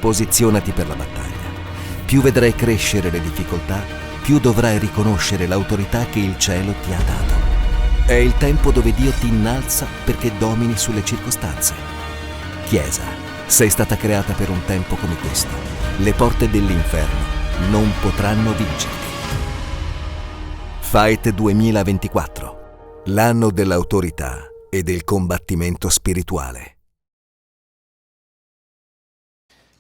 Posizionati per la battaglia. Più vedrai crescere le difficoltà, più dovrai riconoscere l'autorità che il cielo ti ha dato. È il tempo dove Dio ti innalza perché domini sulle circostanze. Chiesa, sei stata creata per un tempo come questo. Le porte dell'inferno non potranno vincerti. Fight 2024, l'anno dell'autorità e del combattimento spirituale.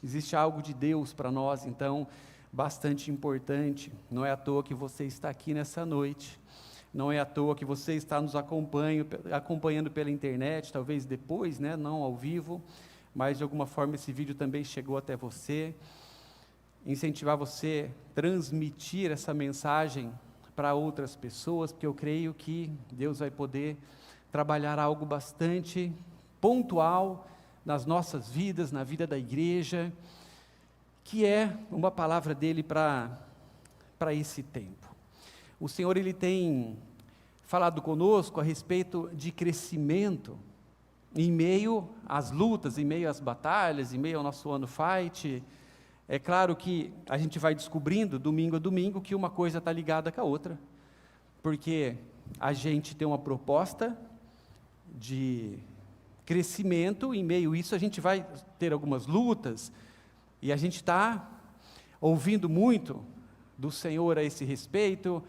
Existe algo de Deus para nós, então, bastante importante. Não é à toa que você está aqui nessa noite. Não é à toa que você está nos acompanhando pela internet, talvez depois, né, não ao vivo, mas de alguma forma esse vídeo também chegou até você. Incentivar você a transmitir essa mensagem para outras pessoas, porque eu creio que Deus vai poder trabalhar algo bastante pontual nas nossas vidas, na vida da igreja, que é uma palavra dele para esse tempo. O Senhor, Ele tem falado conosco a respeito de crescimento, em meio às lutas, em meio às batalhas, em meio ao nosso ano Fight. É claro que a gente vai descobrindo, domingo a domingo, que uma coisa está ligada com a outra, porque a gente tem uma proposta de crescimento, em meio a isso a gente vai ter algumas lutas, e a gente está ouvindo muito do Senhor a esse respeito.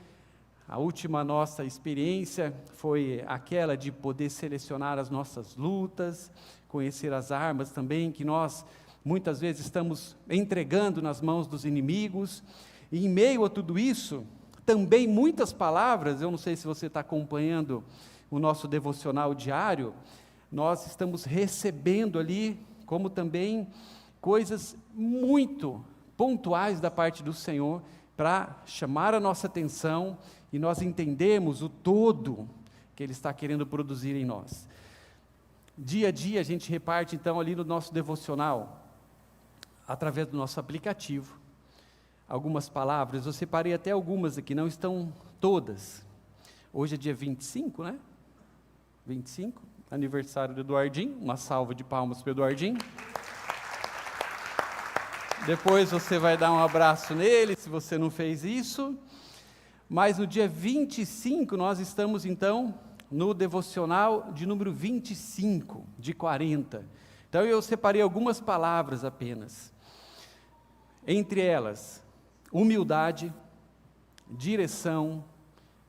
A última nossa experiência foi aquela de poder selecionar as nossas lutas, conhecer as armas também, que nós muitas vezes estamos entregando nas mãos dos inimigos, e em meio a tudo isso, também muitas palavras. Eu não sei se você está acompanhando o nosso devocional diário, nós estamos recebendo ali, como também, coisas muito pontuais da parte do Senhor, para chamar a nossa atenção, e nós entendemos o todo que Ele está querendo produzir em nós. Dia a dia a gente reparte então ali no nosso devocional, através do nosso aplicativo, algumas palavras. Eu separei até algumas aqui, não estão todas. Hoje é dia 25, né? 25, aniversário do Eduardinho, uma salva de palmas para o Eduardinho. Depois você vai dar um abraço nele, se você não fez isso. Mas no dia 25, nós estamos então no devocional de número 25, de 40. Então eu separei algumas palavras apenas. Entre elas, humildade, direção,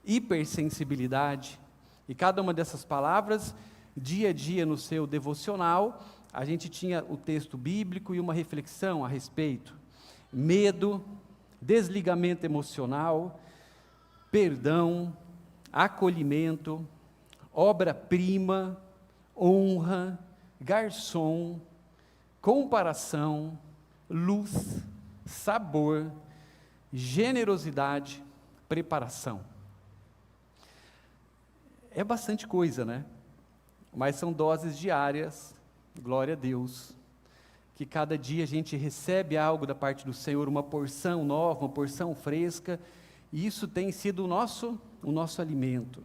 hipersensibilidade. E cada uma dessas palavras, dia a dia no seu devocional, a gente tinha o texto bíblico e uma reflexão a respeito. Medo, desligamento emocional, perdão, acolhimento, obra-prima, honra, garçom, comparação, luz, sabor, generosidade, preparação. É bastante coisa, né? Mas são doses diárias, glória a Deus, que cada dia a gente recebe algo da parte do Senhor, uma porção nova, uma porção fresca, e isso tem sido o nosso alimento.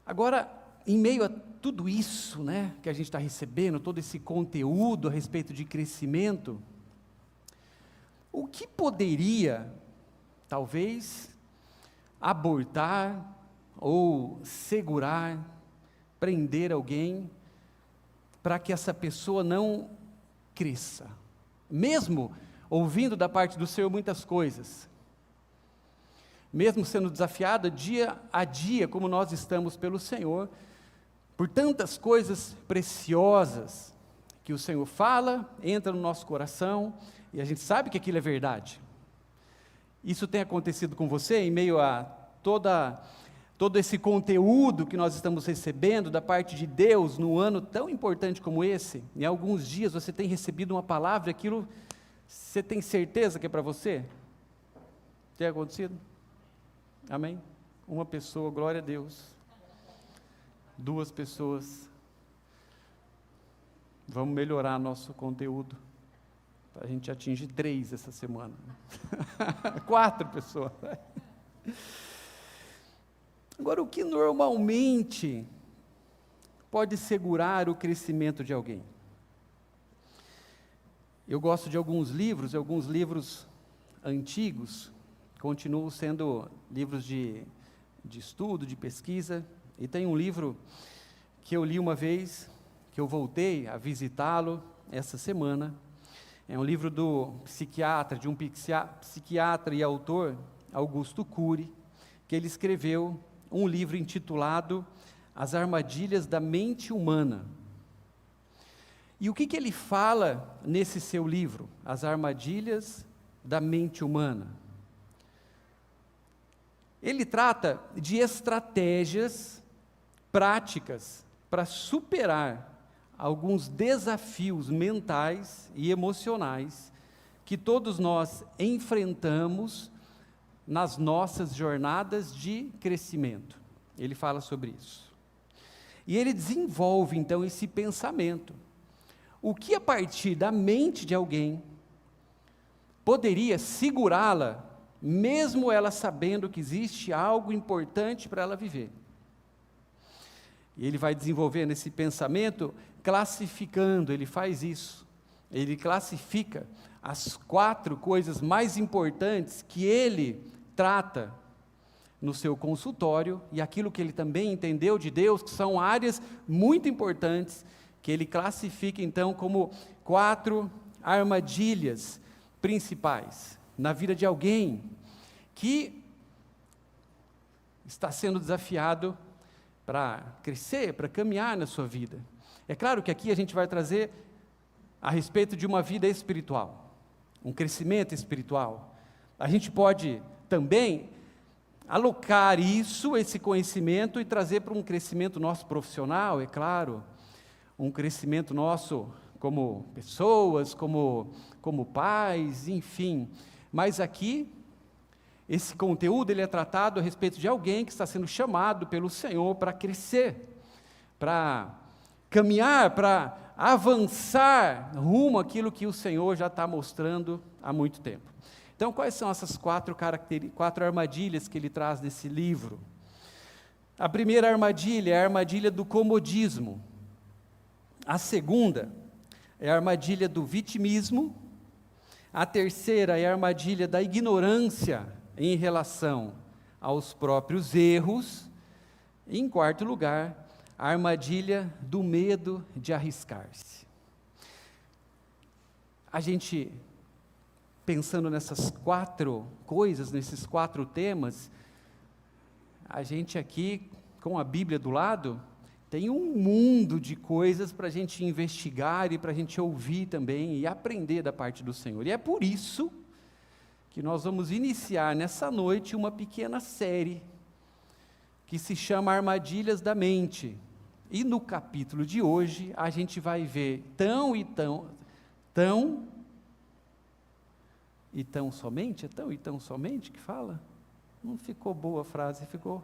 Agora, em meio a tudo isso, né, que a gente está recebendo, todo esse conteúdo a respeito de crescimento, o que poderia, talvez, abortar ou segurar, prender alguém, para que essa pessoa não cresça, mesmo ouvindo da parte do Senhor muitas coisas, mesmo sendo desafiada dia a dia, como nós estamos pelo Senhor, por tantas coisas preciosas que o Senhor fala, entra no nosso coração, e a gente sabe que aquilo é verdade. Isso tem acontecido com você em meio a todo esse conteúdo que nós estamos recebendo da parte de Deus, num ano tão importante como esse? Em alguns dias você tem recebido uma palavra, aquilo, você tem certeza que é para você? Tem acontecido? Amém? Uma pessoa, glória a Deus. 2 pessoas. Vamos melhorar nosso conteúdo, para a gente atingir 3 essa semana. 4 pessoas. Agora, o que normalmente pode segurar o crescimento de alguém? Eu gosto de alguns livros antigos, continuam sendo livros de estudo, de pesquisa, e tem um livro que eu li uma vez, que eu voltei a visitá-lo essa semana. É um livro de um psiquiatra e autor, Augusto Cury, que ele escreveu um livro intitulado As Armadilhas da Mente Humana. E o que ele fala nesse seu livro, As Armadilhas da Mente Humana? Ele trata de estratégias práticas para superar alguns desafios mentais e emocionais que todos nós enfrentamos nas nossas jornadas de crescimento. Ele fala sobre isso. E ele desenvolve, então, esse pensamento. O que a partir da mente de alguém poderia segurá-la, mesmo ela sabendo que existe algo importante para ela viver? E ele vai desenvolvendo esse pensamento, classificando, ele faz isso. Ele classifica as 4 coisas mais importantes que ele trata no seu consultório, e aquilo que ele também entendeu de Deus, que são áreas muito importantes, que ele classifica então como 4 armadilhas principais na vida de alguém que está sendo desafiado para crescer, para caminhar na sua vida. É claro que aqui a gente vai trazer a respeito de uma vida espiritual, um crescimento espiritual. A gente pode também alocar esse conhecimento e trazer para um crescimento nosso profissional, é claro, um crescimento nosso como pessoas, como pais, enfim. Mas aqui, esse conteúdo ele é tratado a respeito de alguém que está sendo chamado pelo Senhor para crescer, para caminhar, para avançar rumo àquilo que o Senhor já está mostrando há muito tempo. Então, quais são essas 4 armadilhas que ele traz nesse livro? A primeira armadilha é a armadilha do comodismo. A segunda é a armadilha do vitimismo. A terceira é a armadilha da ignorância em relação aos próprios erros. E, em quarto lugar, a armadilha do medo de arriscar-se. A gente, pensando nessas 4 coisas, nesses 4 temas, a gente aqui, com a Bíblia do lado, tem um mundo de coisas para a gente investigar e para a gente ouvir também e aprender da parte do Senhor. E é por isso que nós vamos iniciar nessa noite uma pequena série que se chama Armadilhas da Mente. E no capítulo de hoje a gente vai ver tão somente? É tão e tão somente que fala? Não ficou boa a frase, ficou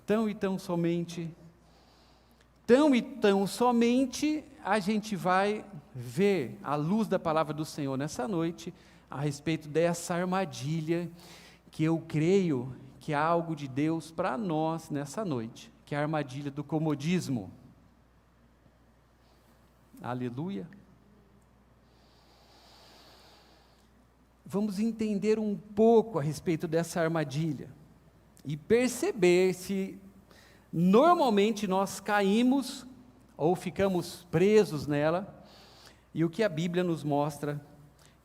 tão e tão somente. Tão e tão somente a gente vai ver, à luz da palavra do Senhor nessa noite, a respeito dessa armadilha, que eu creio que há algo de Deus para nós nessa noite, que é a armadilha do comodismo. Aleluia. Vamos entender um pouco a respeito dessa armadilha e perceber se normalmente nós caímos ou ficamos presos nela, e o que a Bíblia nos mostra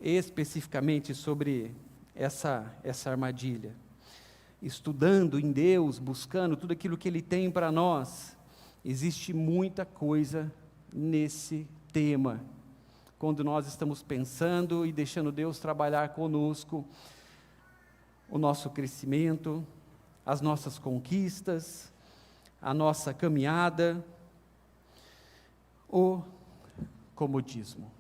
especificamente sobre essa armadilha. Estudando em Deus, buscando tudo aquilo que Ele tem para nós, existe muita coisa nesse tema. Quando nós estamos pensando e deixando Deus trabalhar conosco, o nosso crescimento, as nossas conquistas, a nossa caminhada, o comodismo.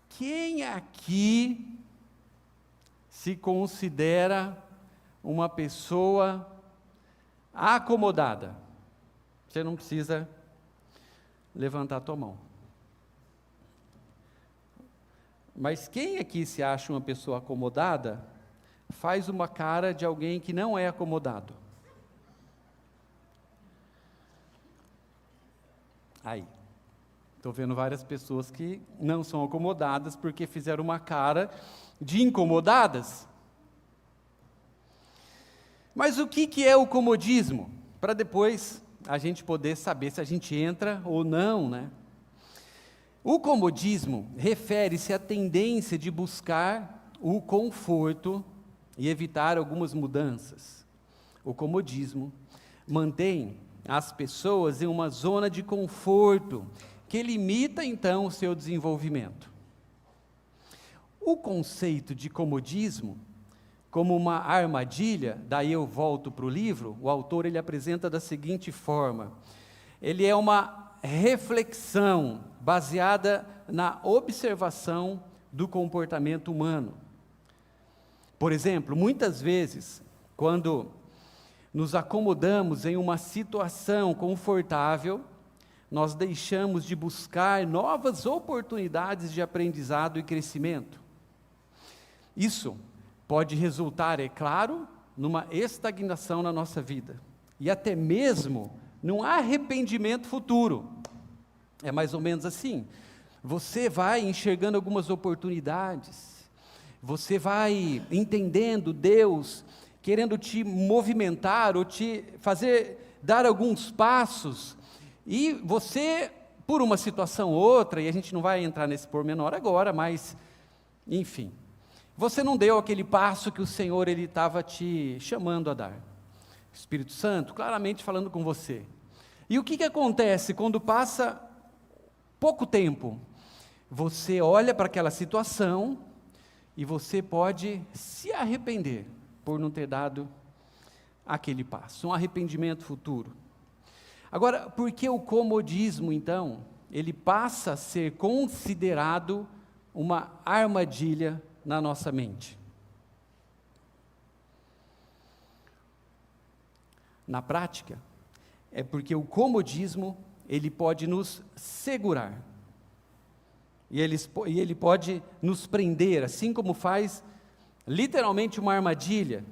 Quem aqui se considera uma pessoa acomodada? Você não precisa levantar a tua mão. Mas quem aqui se acha uma pessoa acomodada, faz uma cara de alguém que não é acomodado? Aí. Estou vendo várias pessoas que não são acomodadas porque fizeram uma cara de incomodadas. Mas o que é o comodismo? Para depois a gente poder saber se a gente entra ou não, né? O comodismo refere-se à tendência de buscar o conforto e evitar algumas mudanças. O comodismo mantém as pessoas em uma zona de conforto que limita então o seu desenvolvimento. O conceito de comodismo como uma armadilha, daí eu volto para o livro, o autor ele apresenta da seguinte forma: ele é uma reflexão baseada na observação do comportamento humano. Por exemplo, muitas vezes, quando nos acomodamos em uma situação confortável, nós deixamos de buscar novas oportunidades de aprendizado e crescimento. Isso pode resultar, é claro, numa estagnação na nossa vida, e até mesmo num arrependimento futuro. É mais ou menos assim, você vai enxergando algumas oportunidades, você vai entendendo Deus, querendo te movimentar, ou te fazer dar alguns passos, e você, por uma situação ou outra, e a gente não vai entrar nesse pormenor agora, mas, enfim, você não deu aquele passo que o Senhor ele estava te chamando a dar. Espírito Santo claramente falando com você. E o que acontece quando passa pouco tempo? Você olha para aquela situação e você pode se arrepender por não ter dado aquele passo, um arrependimento futuro. Agora, por que o comodismo, então, ele passa a ser considerado uma armadilha na nossa mente? Na prática, é porque o comodismo, ele pode nos segurar, e ele pode nos prender, assim como faz literalmente uma armadilha.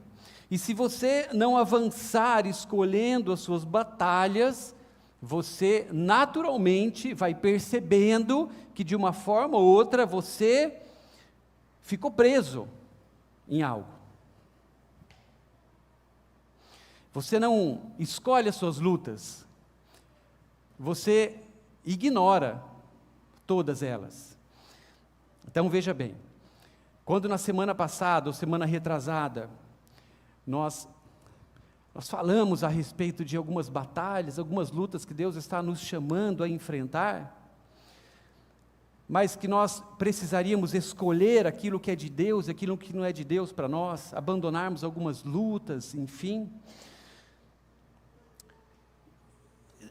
E se você não avançar escolhendo as suas batalhas, você naturalmente vai percebendo que de uma forma ou outra você ficou preso em algo. Você não escolhe as suas lutas, você ignora todas elas. Então veja bem, quando na semana passada ou semana retrasada, nós falamos a respeito de algumas batalhas, algumas lutas que Deus está nos chamando a enfrentar, mas que nós precisaríamos escolher aquilo que é de Deus, aquilo que não é de Deus para nós, abandonarmos algumas lutas, enfim.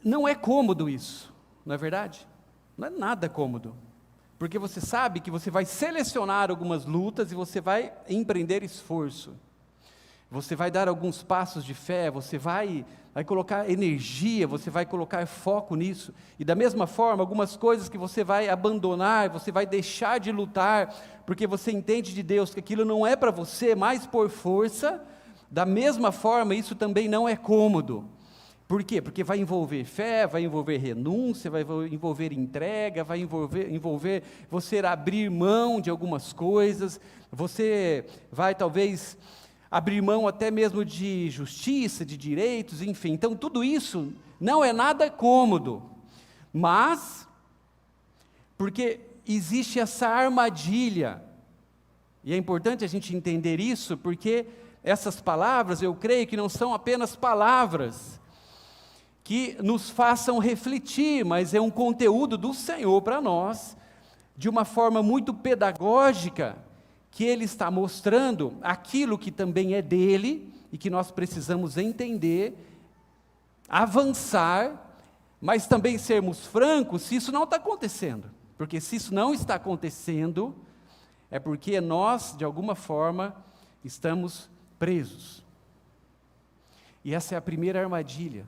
Não é cômodo isso, não é verdade? Não é nada cômodo, porque você sabe que você vai selecionar algumas lutas e você vai empreender esforço. Você vai dar alguns passos de fé, você vai colocar energia, você vai colocar foco nisso. E da mesma forma, algumas coisas que você vai abandonar, você vai deixar de lutar, porque você entende de Deus que aquilo não é para você, mas por força. Da mesma forma, isso também não é cômodo. Por quê? Porque vai envolver fé, vai envolver renúncia, vai envolver entrega, vai envolver você abrir mão de algumas coisas, você vai talvez abrir mão até mesmo de justiça, de direitos, enfim. Então tudo isso não é nada cômodo, mas, porque existe essa armadilha, e é importante a gente entender isso, porque essas palavras, eu creio que não são apenas palavras, que nos façam refletir, mas é um conteúdo do Senhor para nós, de uma forma muito pedagógica, que Ele está mostrando aquilo que também é dEle, e que nós precisamos entender, avançar, mas também sermos francos se isso não está acontecendo, porque se isso não está acontecendo, é porque nós, de alguma forma, estamos presos. E essa é a primeira armadilha.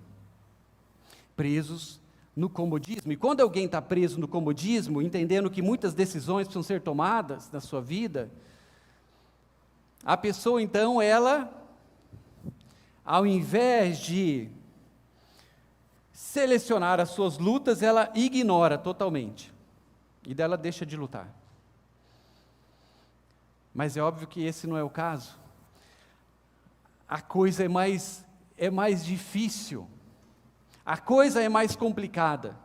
Presos no comodismo. E quando alguém está preso no comodismo, entendendo que muitas decisões precisam ser tomadas na sua vida, a pessoa então, ela, ao invés de selecionar as suas lutas, ela ignora totalmente. E dela deixa de lutar. Mas é óbvio que esse não é o caso. A coisa é mais difícil. A coisa é mais complicada.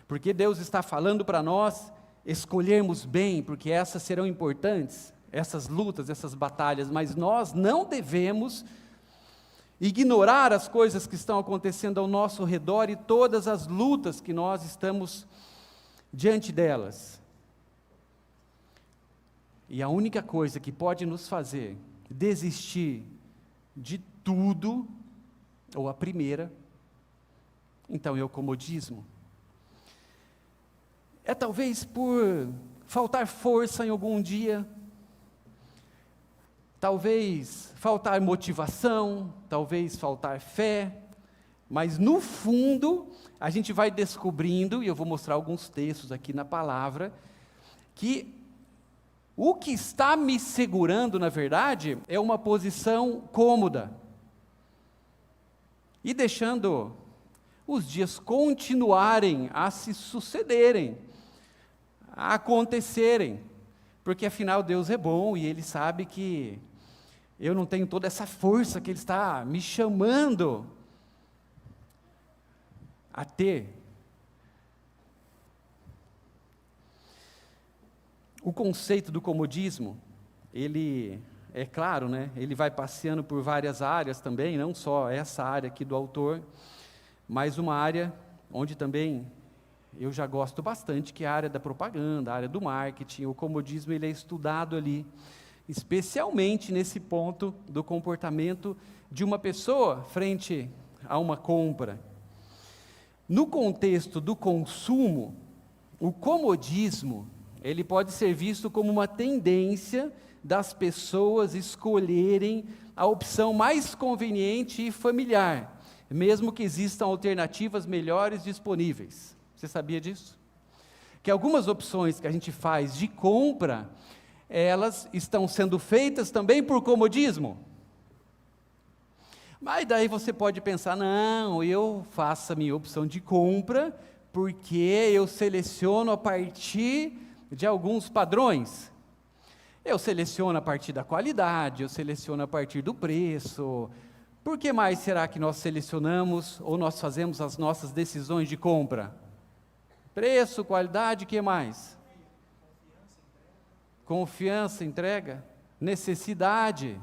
Porque Deus está falando para nós escolhermos bem, porque essas serão importantes, essas lutas, essas batalhas, mas nós não devemos ignorar as coisas que estão acontecendo ao nosso redor e todas as lutas que nós estamos diante delas. E a única coisa que pode nos fazer desistir de tudo, ou a primeira, então é o comodismo. É talvez por faltar força em algum dia, talvez faltar motivação, talvez faltar fé, mas no fundo, a gente vai descobrindo, e eu vou mostrar alguns textos aqui na palavra, que o que está me segurando, na verdade, é uma posição cômoda, e deixando os dias continuarem a se sucederem, a acontecerem, porque afinal Deus é bom e Ele sabe que eu não tenho toda essa força que Ele está me chamando a ter. O conceito do comodismo, ele, é claro, né, ele vai passeando por várias áreas também, não só essa área aqui do autor, mas uma área onde também eu já gosto bastante, que é a área da propaganda, a área do marketing. O comodismo ele é estudado ali, especialmente nesse ponto do comportamento de uma pessoa frente a uma compra. No contexto do consumo, o comodismo, ele pode ser visto como uma tendência das pessoas escolherem a opção mais conveniente e familiar, mesmo que existam alternativas melhores disponíveis. Você sabia disso? Que algumas opções que a gente faz de compra, elas estão sendo feitas também por comodismo. Mas daí você pode pensar, não, eu faço a minha opção de compra porque eu seleciono a partir de alguns padrões. Eu seleciono a partir da qualidade, eu seleciono a partir do preço. Por que mais será que nós selecionamos ou nós fazemos as nossas decisões de compra? Preço, qualidade, o que mais? Confiança, entrega, necessidade,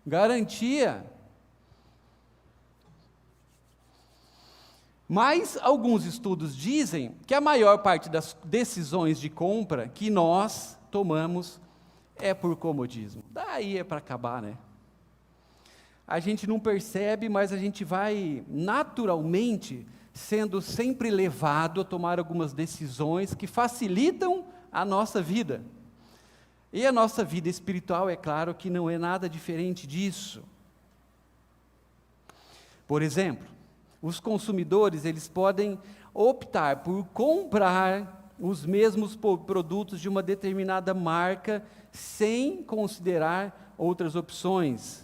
garantia. Mas alguns estudos dizem que a maior parte das decisões de compra que nós tomamos é por comodismo. Daí é para acabar, né? A gente não percebe, mas a gente vai naturalmente sendo sempre levado a tomar algumas decisões que facilitam a nossa vida. E a nossa vida espiritual, é claro que não é nada diferente disso. Por exemplo, os consumidores, eles podem optar por comprar os mesmos produtos de uma determinada marca sem considerar outras opções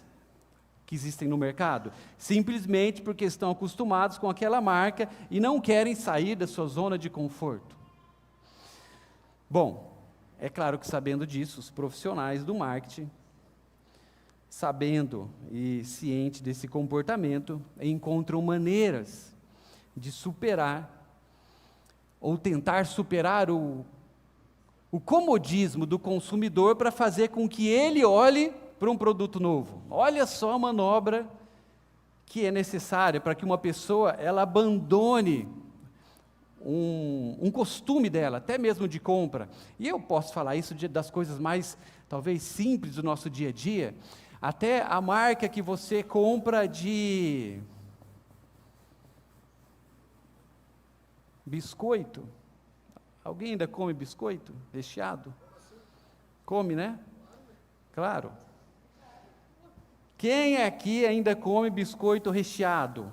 que existem no mercado, simplesmente porque estão acostumados com aquela marca e não querem sair da sua zona de conforto. Bom, é claro que sabendo disso, os profissionais do marketing, sabendo e ciente desse comportamento, encontram maneiras de superar ou tentar superar o comodismo do consumidor para fazer com que ele olhe para um produto novo. Olha só a manobra que é necessária para que uma pessoa ela abandone um costume dela, até mesmo de compra. E eu posso falar isso das coisas mais, talvez, simples do nosso dia a dia, até a marca que você compra de biscoito. Alguém ainda come biscoito recheado? Come, né? Claro. Quem aqui ainda come biscoito recheado?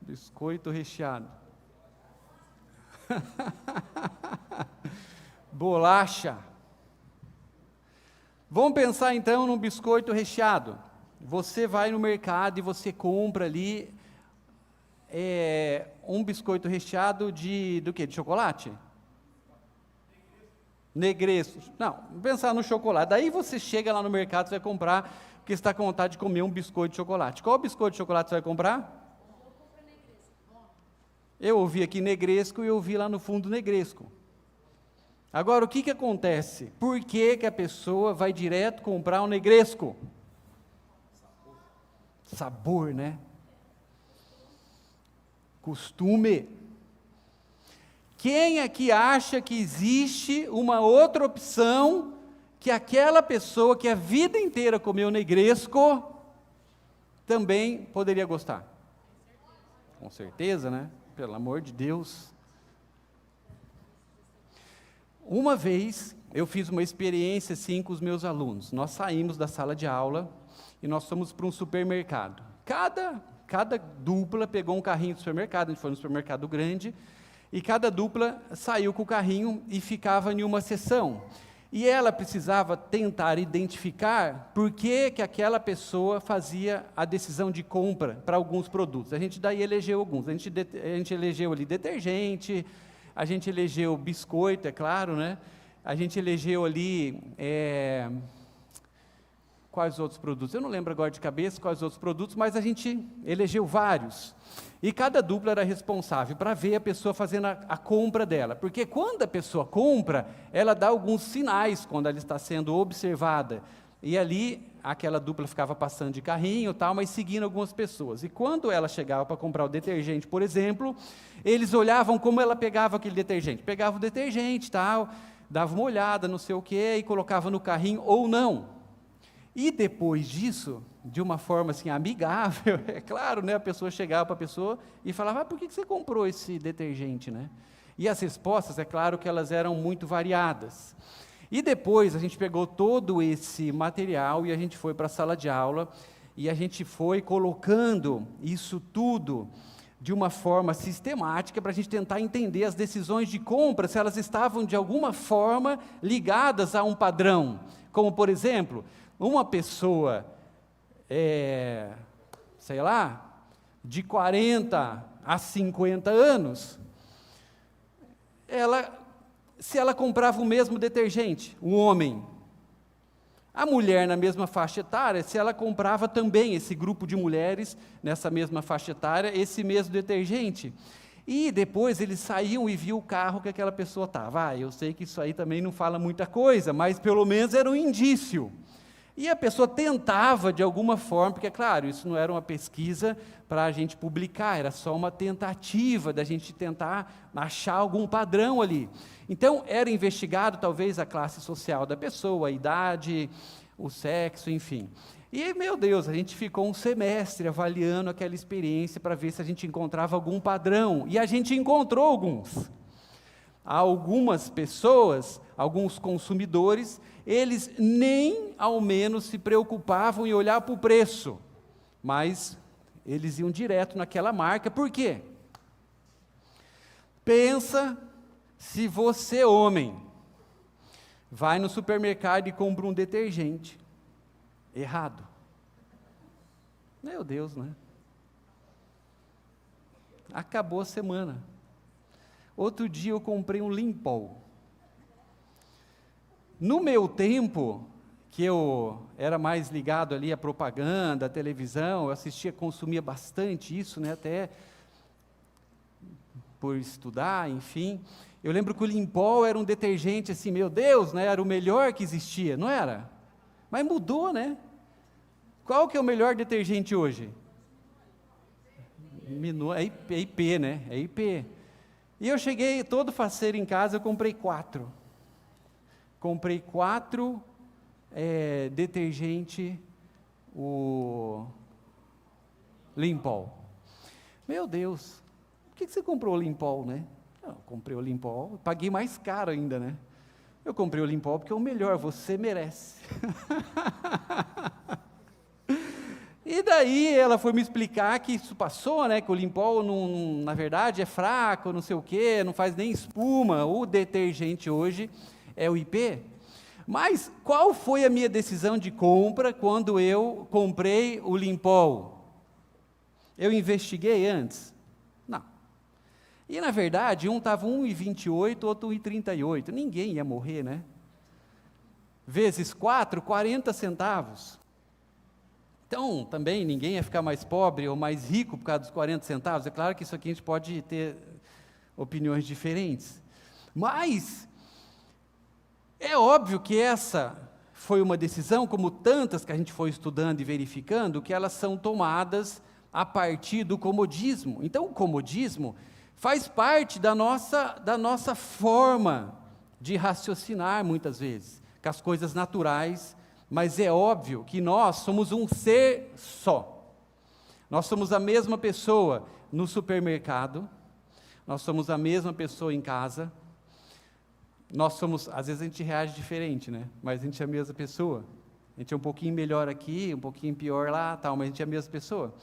Biscoito recheado. Bolacha. Vamos pensar então num biscoito recheado. Você vai no mercado e você compra ali um biscoito recheado do quê? De chocolate? Negresco. Não, vamos pensar no chocolate. Daí você chega lá no mercado, você vai comprar, porque você está com vontade de comer um biscoito de chocolate. Qual biscoito de chocolate você vai comprar? Eu ouvi aqui negresco e eu ouvi lá no fundo negresco. Agora, o que acontece? Por que a pessoa vai direto comprar um negresco? Sabor, né? Costume. Quem aqui acha que existe uma outra opção que aquela pessoa que a vida inteira comeu negresco também poderia gostar? Com certeza, né? Pelo amor de Deus. Uma vez eu fiz uma experiência assim com os meus alunos. Nós saímos da sala de aula e nós fomos para um supermercado. Cada dupla pegou um carrinho do supermercado, a gente foi no supermercado grande, e cada dupla saiu com o carrinho e ficava em uma seção. E ela precisava tentar identificar por que aquela pessoa fazia a decisão de compra para alguns produtos. A gente daí elegeu alguns. A gente elegeu ali detergente, a gente elegeu biscoito, é claro, né? A gente elegeu ali... quais outros produtos? Eu não lembro agora de cabeça quais outros produtos, mas a gente elegeu vários. E cada dupla era responsável para ver a pessoa fazendo a compra dela. Porque quando a pessoa compra, ela dá alguns sinais quando ela está sendo observada. E ali, aquela dupla ficava passando de carrinho e tal, mas seguindo algumas pessoas. E quando ela chegava para comprar o detergente, por exemplo, eles olhavam como ela pegava aquele detergente. Pegava o detergente, tal, dava uma olhada, não sei o quê, e colocava no carrinho ou não. E depois disso, de uma forma assim amigável, é claro, né, a pessoa chegava para a pessoa e falava, por que você comprou esse detergente, né? E as respostas, é claro que elas eram muito variadas. E depois a gente pegou todo esse material e a gente foi para a sala de aula e a gente foi colocando isso tudo de uma forma sistemática para a gente tentar entender as decisões de compra, se elas estavam de alguma forma ligadas a um padrão. Como, por exemplo, uma pessoa, sei lá, de 40 a 50 anos, se ela comprava o mesmo detergente, o homem, a mulher na mesma faixa etária, se ela comprava também, esse grupo de mulheres, nessa mesma faixa etária, esse mesmo detergente. E depois eles saíam e viam o carro que aquela pessoa estava. Eu sei que isso aí também não fala muita coisa, mas pelo menos era um indício. E a pessoa tentava, de alguma forma, porque, é claro, isso não era uma pesquisa para a gente publicar, era só uma tentativa da gente tentar achar algum padrão ali. Então, era investigado, talvez, a classe social da pessoa, a idade, o sexo, enfim. E, meu Deus, a gente ficou um semestre avaliando aquela experiência para ver se a gente encontrava algum padrão. E a gente encontrou alguns. Algumas pessoas, alguns consumidores, eles nem ao menos se preocupavam em olhar para o preço, mas eles iam direto naquela marca. Por quê? Pensa se você, homem, vai no supermercado e compra um detergente errado. Meu Deus, né? Acabou a semana. Outro dia eu comprei um Limpol. No meu tempo, que eu era mais ligado ali à propaganda, à televisão, eu assistia, consumia bastante isso, né, até por estudar, enfim. Eu lembro que o Limpol era um detergente assim, meu Deus, né, era o melhor que existia, não era? Mas mudou, né? Qual que é o melhor detergente hoje? É IP, né? É IP. E eu cheguei todo faceiro em casa, eu comprei 4. Comprei 4 detergente, o Limpol. Meu Deus, por que você comprou o Limpol, né? Eu comprei o Limpol, paguei mais caro ainda, né? Eu comprei o Limpol porque é o melhor, você merece. E daí ela foi me explicar que isso passou, né, que o Limpol, na verdade, é fraco, não sei o quê, não faz nem espuma. O detergente hoje é o IP. Mas qual foi a minha decisão de compra quando eu comprei o Limpol? Eu investiguei antes? Não. E na verdade, um estava 1,28, outro 1,38. Ninguém ia morrer, né? Vezes 4, 40 centavos. Então, também ninguém ia ficar mais pobre ou mais rico por causa dos 40 centavos. É claro que isso aqui a gente pode ter opiniões diferentes. Mas é óbvio que essa foi uma decisão, como tantas que a gente foi estudando e verificando, que elas são tomadas a partir do comodismo. Então, o comodismo faz parte da nossa forma de raciocinar, muitas vezes, com as coisas naturais, mas é óbvio que nós somos um ser só. Nós somos a mesma pessoa no supermercado, nós somos a mesma pessoa em casa, nós somos, às vezes a gente reage diferente, né? Mas a gente é a mesma pessoa. A gente é um pouquinho melhor aqui, um pouquinho pior lá, tal, mas a gente é a mesma pessoa.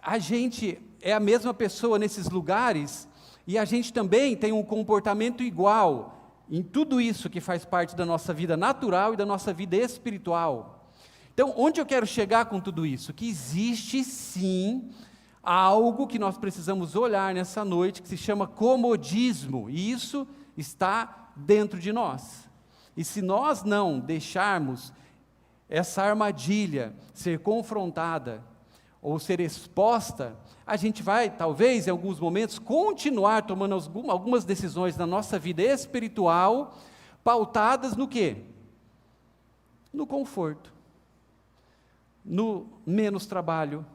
A gente é a mesma pessoa nesses lugares e a gente também tem um comportamento igual em tudo isso que faz parte da nossa vida natural e da nossa vida espiritual. Então, onde eu quero chegar com tudo isso? Que existe sim algo que nós precisamos olhar nessa noite, que se chama comodismo, e isso está dentro de nós. E se nós não deixarmos essa armadilha ser confrontada, ou ser exposta, a gente vai, talvez, em alguns momentos, continuar tomando algumas decisões na nossa vida espiritual, pautadas no quê? No conforto, no menos trabalho,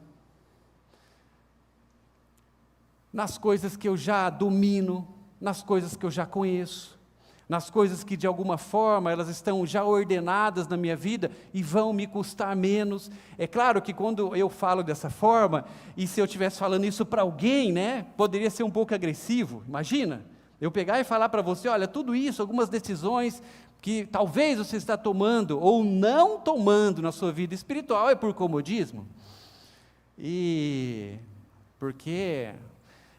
nas coisas que eu já domino, nas coisas que eu já conheço, nas coisas que de alguma forma elas estão já ordenadas na minha vida e vão me custar menos. É claro que quando eu falo dessa forma, e se eu estivesse falando isso para alguém, né, poderia ser um pouco agressivo. Imagina, eu pegar e falar para você, olha, tudo isso, algumas decisões que talvez você está tomando ou não tomando na sua vida espiritual é por comodismo. E porque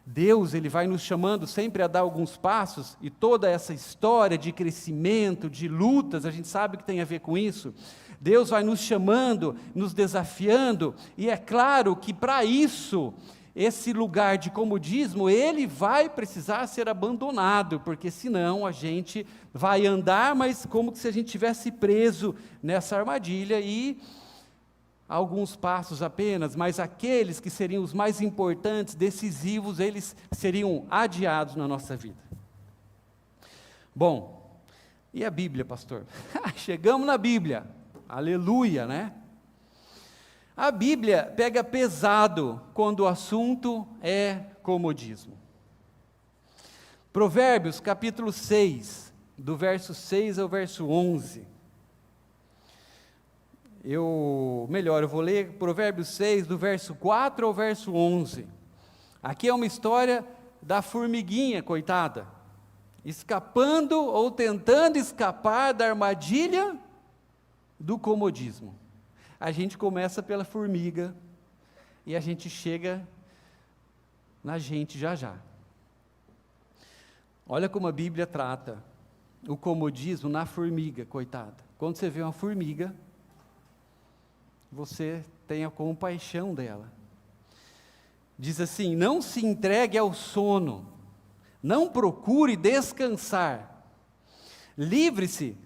Deus, Ele vai nos chamando sempre a dar alguns passos, e toda essa história de crescimento, de lutas, a gente sabe que tem a ver com isso. Deus vai nos chamando, nos desafiando, e é claro que para isso, esse lugar de comodismo, ele vai precisar ser abandonado, porque senão a gente vai andar, mas como se a gente tivesse preso nessa armadilha e alguns passos apenas, mas aqueles que seriam os mais importantes, decisivos, eles seriam adiados na nossa vida. Bom, e a Bíblia, pastor? Chegamos na Bíblia, aleluia, né? A Bíblia pega pesado quando o assunto é comodismo. Provérbios, capítulo 6, do verso 6 ao verso 11. Eu vou ler Provérbios 6, do verso 4 ao verso 11. Aqui é uma história da formiguinha, coitada, escapando ou tentando escapar da armadilha do comodismo. A gente começa pela formiga e a gente chega na gente já já. Olha como a Bíblia trata o comodismo na formiga, coitada. Quando você vê uma formiga, você tenha compaixão dela. Diz assim: não se entregue ao sono, não procure descansar, livre-se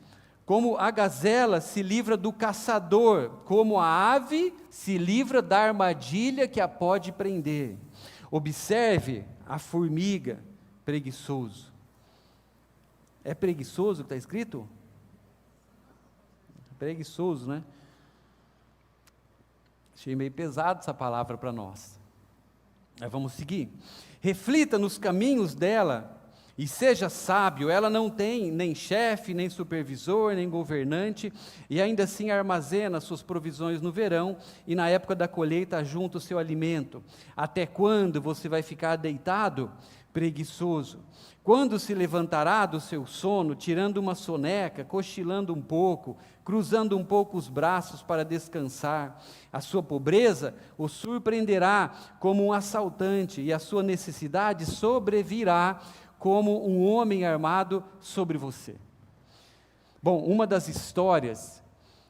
como a gazela se livra do caçador, como a ave se livra da armadilha que a pode prender. Observe a formiga, preguiçoso. É preguiçoso que está escrito? Preguiçoso, né? Achei meio pesado essa palavra para nós. Mas vamos seguir. Reflita nos caminhos dela e seja sábio. Ela não tem nem chefe, nem supervisor, nem governante, e ainda assim armazena suas provisões no verão, e na época da colheita ajunta o seu alimento. Até quando você vai ficar deitado, preguiçoso? Quando se levantará do seu sono, tirando uma soneca, cochilando um pouco, cruzando um pouco os braços para descansar? A sua pobreza o surpreenderá como um assaltante, e a sua necessidade sobrevirá como um homem armado sobre você. Bom, uma das histórias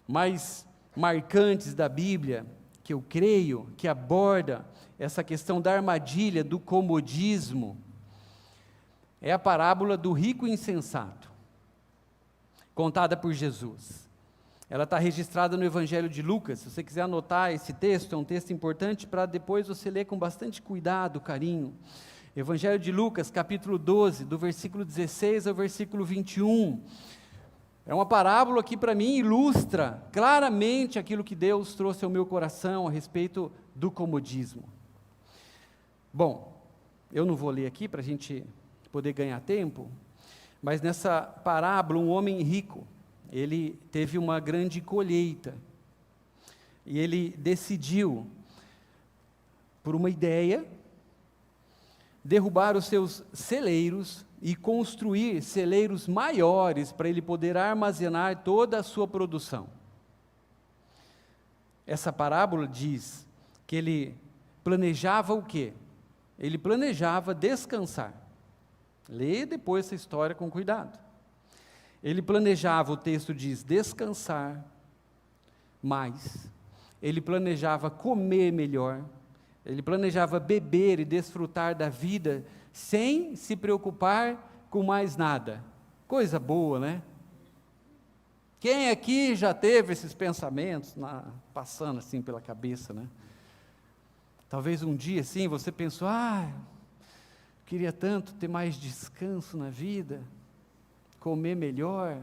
mais marcantes da Bíblia, que eu creio que aborda essa questão da armadilha, do comodismo, é a parábola do rico insensato, contada por Jesus. Ela está registrada no Evangelho de Lucas. Se você quiser anotar esse texto, é um texto importante para depois você ler com bastante cuidado, carinho. Evangelho de Lucas, capítulo 12, do versículo 16 ao versículo 21. É uma parábola que para mim ilustra claramente aquilo que Deus trouxe ao meu coração a respeito do comodismo. Bom, eu não vou ler aqui para a gente poder ganhar tempo, mas nessa parábola um homem rico, ele teve uma grande colheita, e ele decidiu, por uma ideia, derrubar os seus celeiros e construir celeiros maiores para ele poder armazenar toda a sua produção. Essa parábola diz que ele planejava o quê? Ele planejava descansar. Lê depois essa história com cuidado. Ele planejava, o texto diz, descansar mais. Ele planejava comer melhor. Ele planejava beber e desfrutar da vida sem se preocupar com mais nada. Coisa boa, né? Quem aqui já teve esses pensamentos passando assim pela cabeça, né? Talvez um dia assim você pensou, queria tanto ter mais descanso na vida, comer melhor,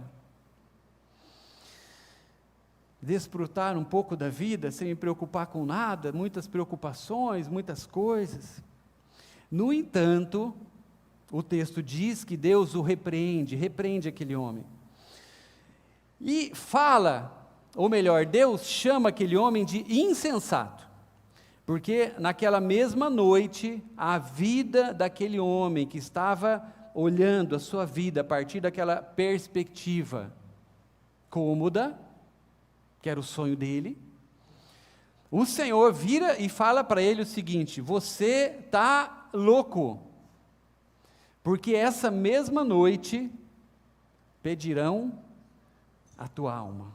desfrutar um pouco da vida sem me preocupar com nada, muitas preocupações, muitas coisas. No entanto, o texto diz que Deus o repreende aquele homem. E fala, ou melhor, Deus chama aquele homem de insensato, porque naquela mesma noite, a vida daquele homem que estava olhando a sua vida a partir daquela perspectiva cômoda, que era o sonho dele, o Senhor vira e fala para ele o seguinte: você está louco, porque essa mesma noite pedirão a tua alma.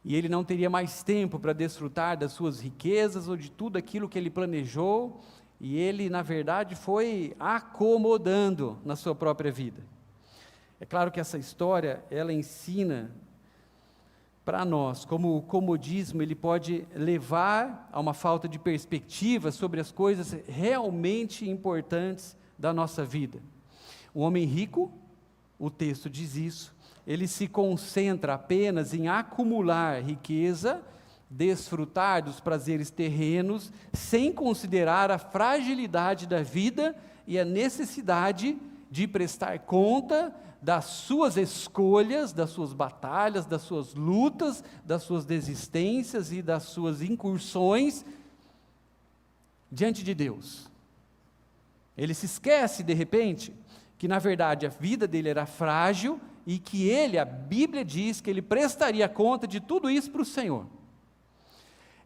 E ele não teria mais tempo para desfrutar das suas riquezas ou de tudo aquilo que ele planejou, e ele, na verdade, foi acomodando na sua própria vida. É claro que essa história, ela ensina para nós como o comodismo ele pode levar a uma falta de perspectiva sobre as coisas realmente importantes da nossa vida. O homem rico, o texto diz isso, ele se concentra apenas em acumular riqueza, desfrutar dos prazeres terrenos, sem considerar a fragilidade da vida e a necessidade de prestar conta das suas escolhas, das suas batalhas, das suas lutas, das suas desistências e das suas incursões diante de Deus. Ele se esquece, de repente, que na verdade a vida dele era frágil e que ele, a Bíblia diz, que ele prestaria conta de tudo isso para o Senhor.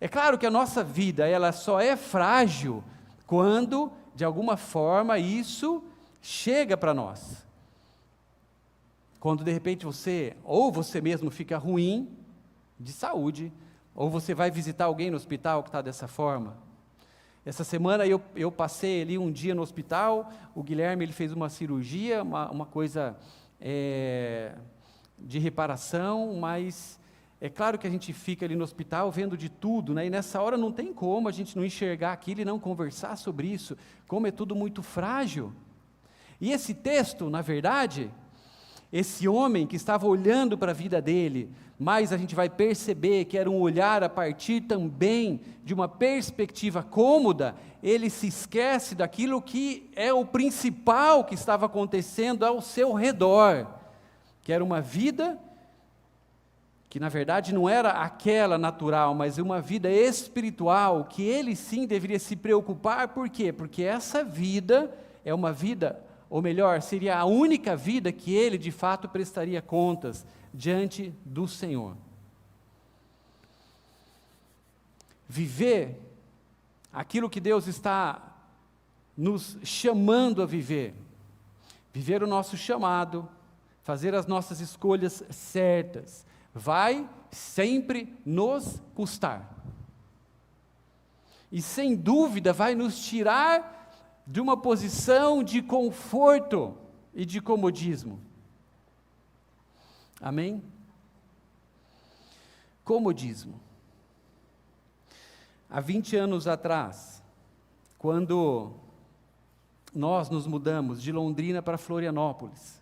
É claro que a nossa vida, ela só é frágil quando, de alguma forma, isso chega para nós. Quando de repente ou você mesmo fica ruim de saúde, ou você vai visitar alguém no hospital que está dessa forma. Essa semana eu passei ali um dia no hospital, o Guilherme ele fez uma cirurgia, uma coisa de reparação, mas é claro que a gente fica ali no hospital vendo de tudo, né? E nessa hora não tem como a gente não enxergar aquilo e não conversar sobre isso, como é tudo muito frágil. E esse texto, na verdade, esse homem que estava olhando para a vida dele, mas a gente vai perceber que era um olhar a partir também de uma perspectiva cômoda, ele se esquece daquilo que é o principal que estava acontecendo ao seu redor, que era uma vida que na verdade não era aquela natural, mas uma vida espiritual, que ele sim deveria se preocupar. Por quê? Porque essa vida é uma vida, ou melhor, seria a única vida que ele de fato prestaria contas diante do Senhor. Viver aquilo que Deus está nos chamando a viver, viver o nosso chamado, fazer as nossas escolhas certas, vai sempre nos custar. E sem dúvida vai nos tirar de uma posição de conforto e de comodismo. Amém? Comodismo. Há 20 anos atrás, quando nós nos mudamos de Londrina para Florianópolis,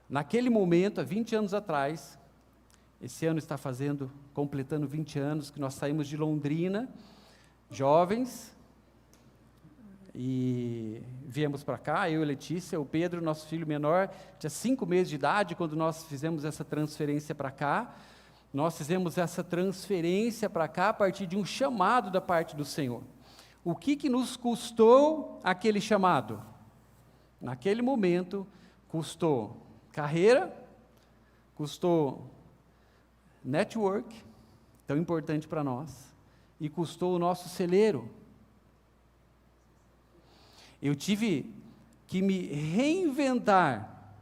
naquele momento, há 20 anos atrás, esse ano está completando 20 anos, que nós saímos de Londrina, jovens, e viemos para cá, eu e Letícia, o Pedro, nosso filho menor, tinha 5 meses de idade, quando nós fizemos essa transferência para cá. Nós fizemos essa transferência para cá a partir de um chamado da parte do Senhor. O que nos custou aquele chamado? Naquele momento, custou carreira, custou network, tão importante para nós, e custou o nosso celeiro. Eu tive que me reinventar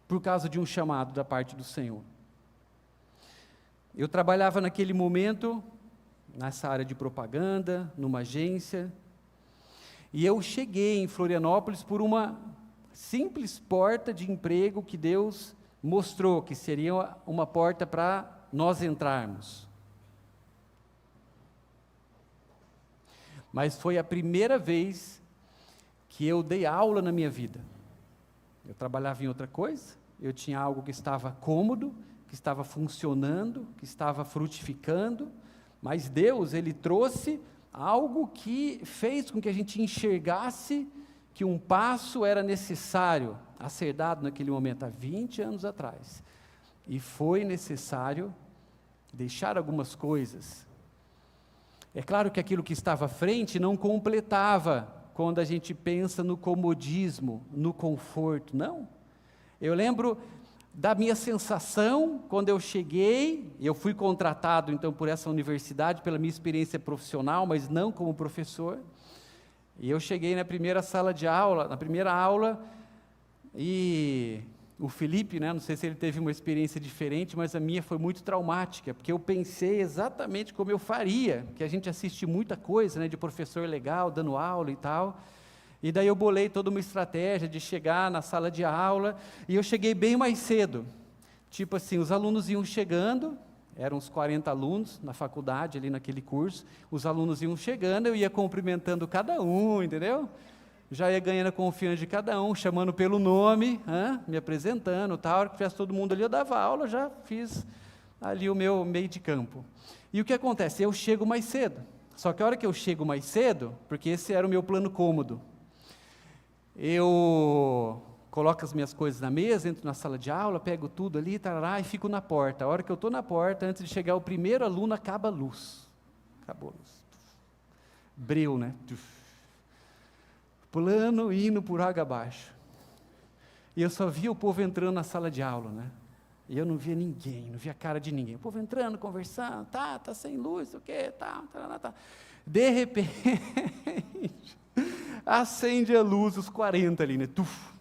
por causa de um chamado da parte do Senhor. Eu trabalhava naquele momento nessa área de propaganda, numa agência, e eu cheguei em Florianópolis por uma simples porta de emprego que Deus mostrou que seria uma porta para nós entrarmos. Mas foi a primeira vez que eu dei aula na minha vida. Eu trabalhava em outra coisa, eu tinha algo que estava cômodo, que estava funcionando, que estava frutificando, mas Deus, Ele trouxe algo que fez com que a gente enxergasse que um passo era necessário a ser dado naquele momento, há 20 anos atrás. E foi necessário deixar algumas coisas. É claro que aquilo que estava à frente não completava quando a gente pensa no comodismo, no conforto, não. Eu lembro da minha sensação quando eu cheguei, eu fui contratado então por essa universidade, pela minha experiência profissional, mas não como professor, e eu cheguei na primeira sala de aula, na primeira aula, e o Felipe, não sei se ele teve uma experiência diferente, mas a minha foi muito traumática, porque eu pensei exatamente como eu faria, que a gente assiste muita coisa, de professor legal, dando aula e tal, e daí eu bolei toda uma estratégia de chegar na sala de aula, e eu cheguei bem mais cedo, tipo assim, os alunos iam chegando, eram uns 40 alunos na faculdade, ali naquele curso, os alunos iam chegando, eu ia cumprimentando cada um, entendeu? Já ia ganhando a confiança de cada um, chamando pelo nome, me apresentando, tal. A hora que tivesse todo mundo ali, eu dava aula, já fiz ali o meu meio de campo. E o que acontece? Eu chego mais cedo, só que a hora que eu chego mais cedo, porque esse era o meu plano cômodo, eu coloco as minhas coisas na mesa, entro na sala de aula, pego tudo ali, tarará, e fico na porta. A hora que eu estou na porta, antes de chegar o primeiro aluno, acaba a luz. Acabou a luz. Breu, né? Plano indo por água abaixo. E eu só via o povo entrando na sala de aula, né? E eu não via ninguém, não via a cara de ninguém. O povo entrando, conversando, tá sem luz, o quê, tá. De repente, acende a luz, os 40 ali, né? Tuf.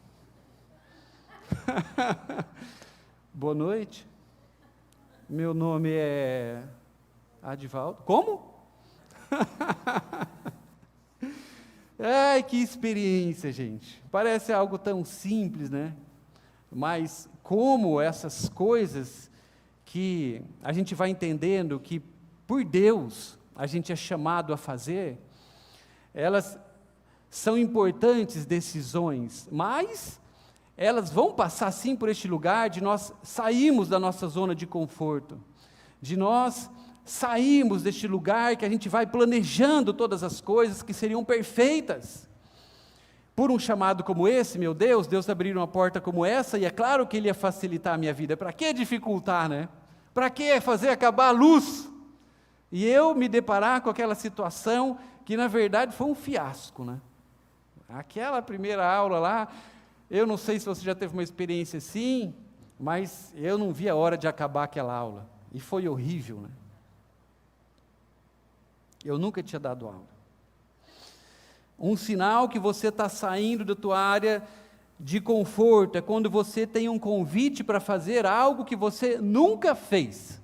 Boa noite. Meu nome é Adivaldo. Como? Ai, que experiência, gente. Parece algo tão simples, né? Mas como essas coisas que a gente vai entendendo que por Deus a gente é chamado a fazer, elas são importantes decisões, mas elas vão passar sim por este lugar de nós sairmos da nossa zona de conforto, de nós sairmos deste lugar que a gente vai planejando todas as coisas que seriam perfeitas. Por um chamado como esse, meu Deus abriu uma porta como essa, e é claro que Ele ia facilitar a minha vida. Para que dificultar, né? Para que fazer acabar a luz? E eu me deparar com aquela situação que na verdade foi um fiasco, né? Aquela primeira aula lá, eu não sei se você já teve uma experiência assim, mas eu não vi a hora de acabar aquela aula. E foi horrível, né? Eu nunca tinha dado aula. Um sinal que você está saindo da tua área de conforto é quando você tem um convite para fazer algo que você nunca fez.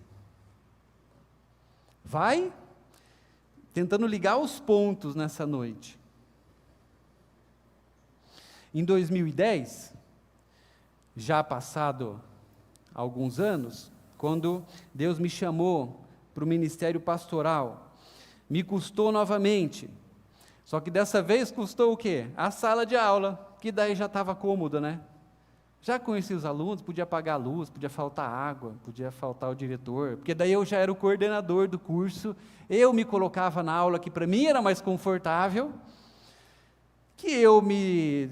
Vai tentando ligar os pontos nessa noite. Em 2010, já passado alguns anos, quando Deus me chamou para o ministério pastoral, me custou novamente. Só que dessa vez custou o quê? A sala de aula, que daí já estava cômoda, né? Já conhecia os alunos, podia apagar a luz, podia faltar água, podia faltar o diretor, porque daí eu já era o coordenador do curso, eu me colocava na aula que para mim era mais confortável, que eu me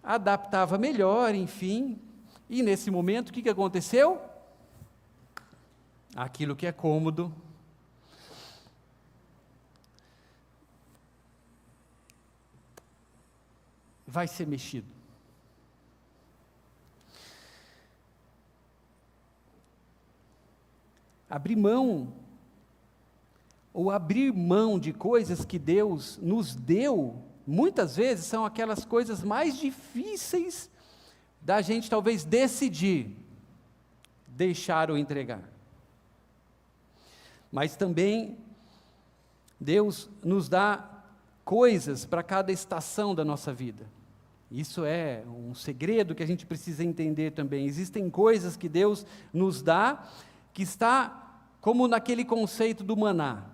adaptava melhor, enfim, e nesse momento o que aconteceu? Aquilo que é cômodo vai ser mexido. Abrir mão de coisas que Deus nos deu, muitas vezes são aquelas coisas mais difíceis da gente talvez decidir, deixar ou entregar. Mas também Deus nos dá coisas para cada estação da nossa vida. Isso é um segredo que a gente precisa entender também. Existem coisas que Deus nos dá, que está como naquele conceito do maná,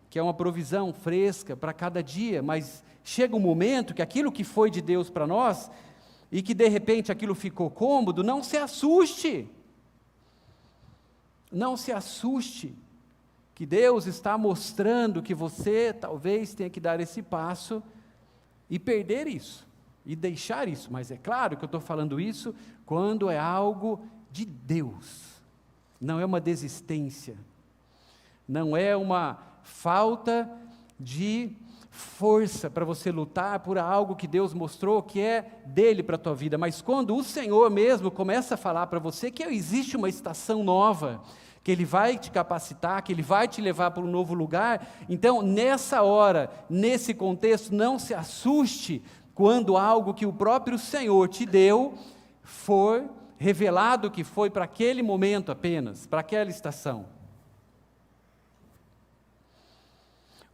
que é uma provisão fresca para cada dia, mas chega um momento que aquilo que foi de Deus para nós, e que de repente aquilo ficou cômodo, não se assuste. Não se assuste, que Deus está mostrando que você talvez tenha que dar esse passo e perder isso, e deixar isso, mas é claro que eu estou falando isso quando é algo de Deus, não é uma desistência, não é uma falta de força para você lutar por algo que Deus mostrou que é dele para a tua vida, mas quando o Senhor mesmo começa a falar para você que existe uma estação nova, que Ele vai te capacitar, que Ele vai te levar para um novo lugar, então nessa hora, nesse contexto, não se assuste quando algo que o próprio Senhor te deu for revelado que foi para aquele momento apenas, para aquela estação.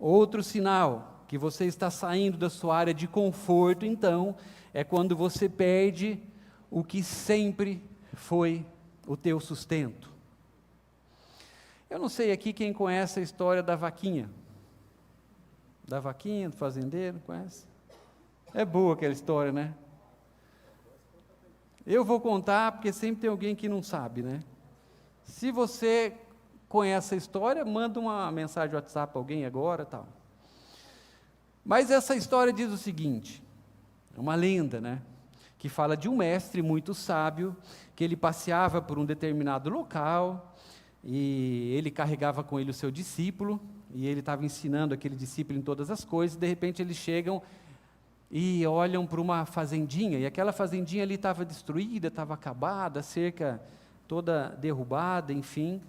Outro sinal que você está saindo da sua área de conforto, então, é quando você perde o que sempre foi o teu sustento. Eu não sei aqui quem conhece a história da vaquinha. Da vaquinha, do fazendeiro, conhece? É boa aquela história, né? Eu vou contar porque sempre tem alguém que não sabe, né? Se você conhece a história, manda uma mensagem de WhatsApp para alguém agora, tal. Mas essa história diz o seguinte, é uma lenda, né? Que fala de um mestre muito sábio, que ele passeava por um determinado local, e ele carregava com ele o seu discípulo, e ele estava ensinando aquele discípulo em todas as coisas, e de repente eles chegam e olham para uma fazendinha, e aquela fazendinha ali estava destruída, estava acabada, a cerca toda derrubada, enfim,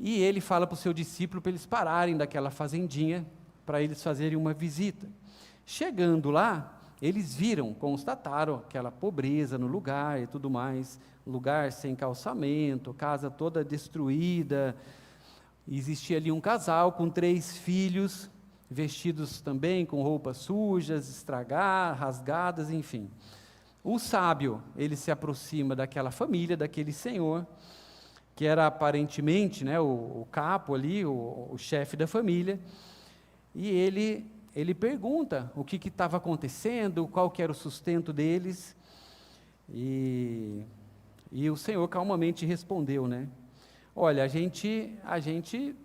e ele fala para o seu discípulo para eles pararem daquela fazendinha, para eles fazerem uma visita. Chegando lá, eles constataram aquela pobreza no lugar e tudo mais, lugar sem calçamento, casa toda destruída, existia ali um casal com 3 filhos, vestidos também com roupas sujas, rasgadas, enfim. O sábio, ele se aproxima daquela família, daquele senhor, que era aparentemente, né, o capo ali, o chefe da família, e ele pergunta o que estava acontecendo, qual que era o sustento deles, e o Senhor calmamente respondeu, né? Olha, a gente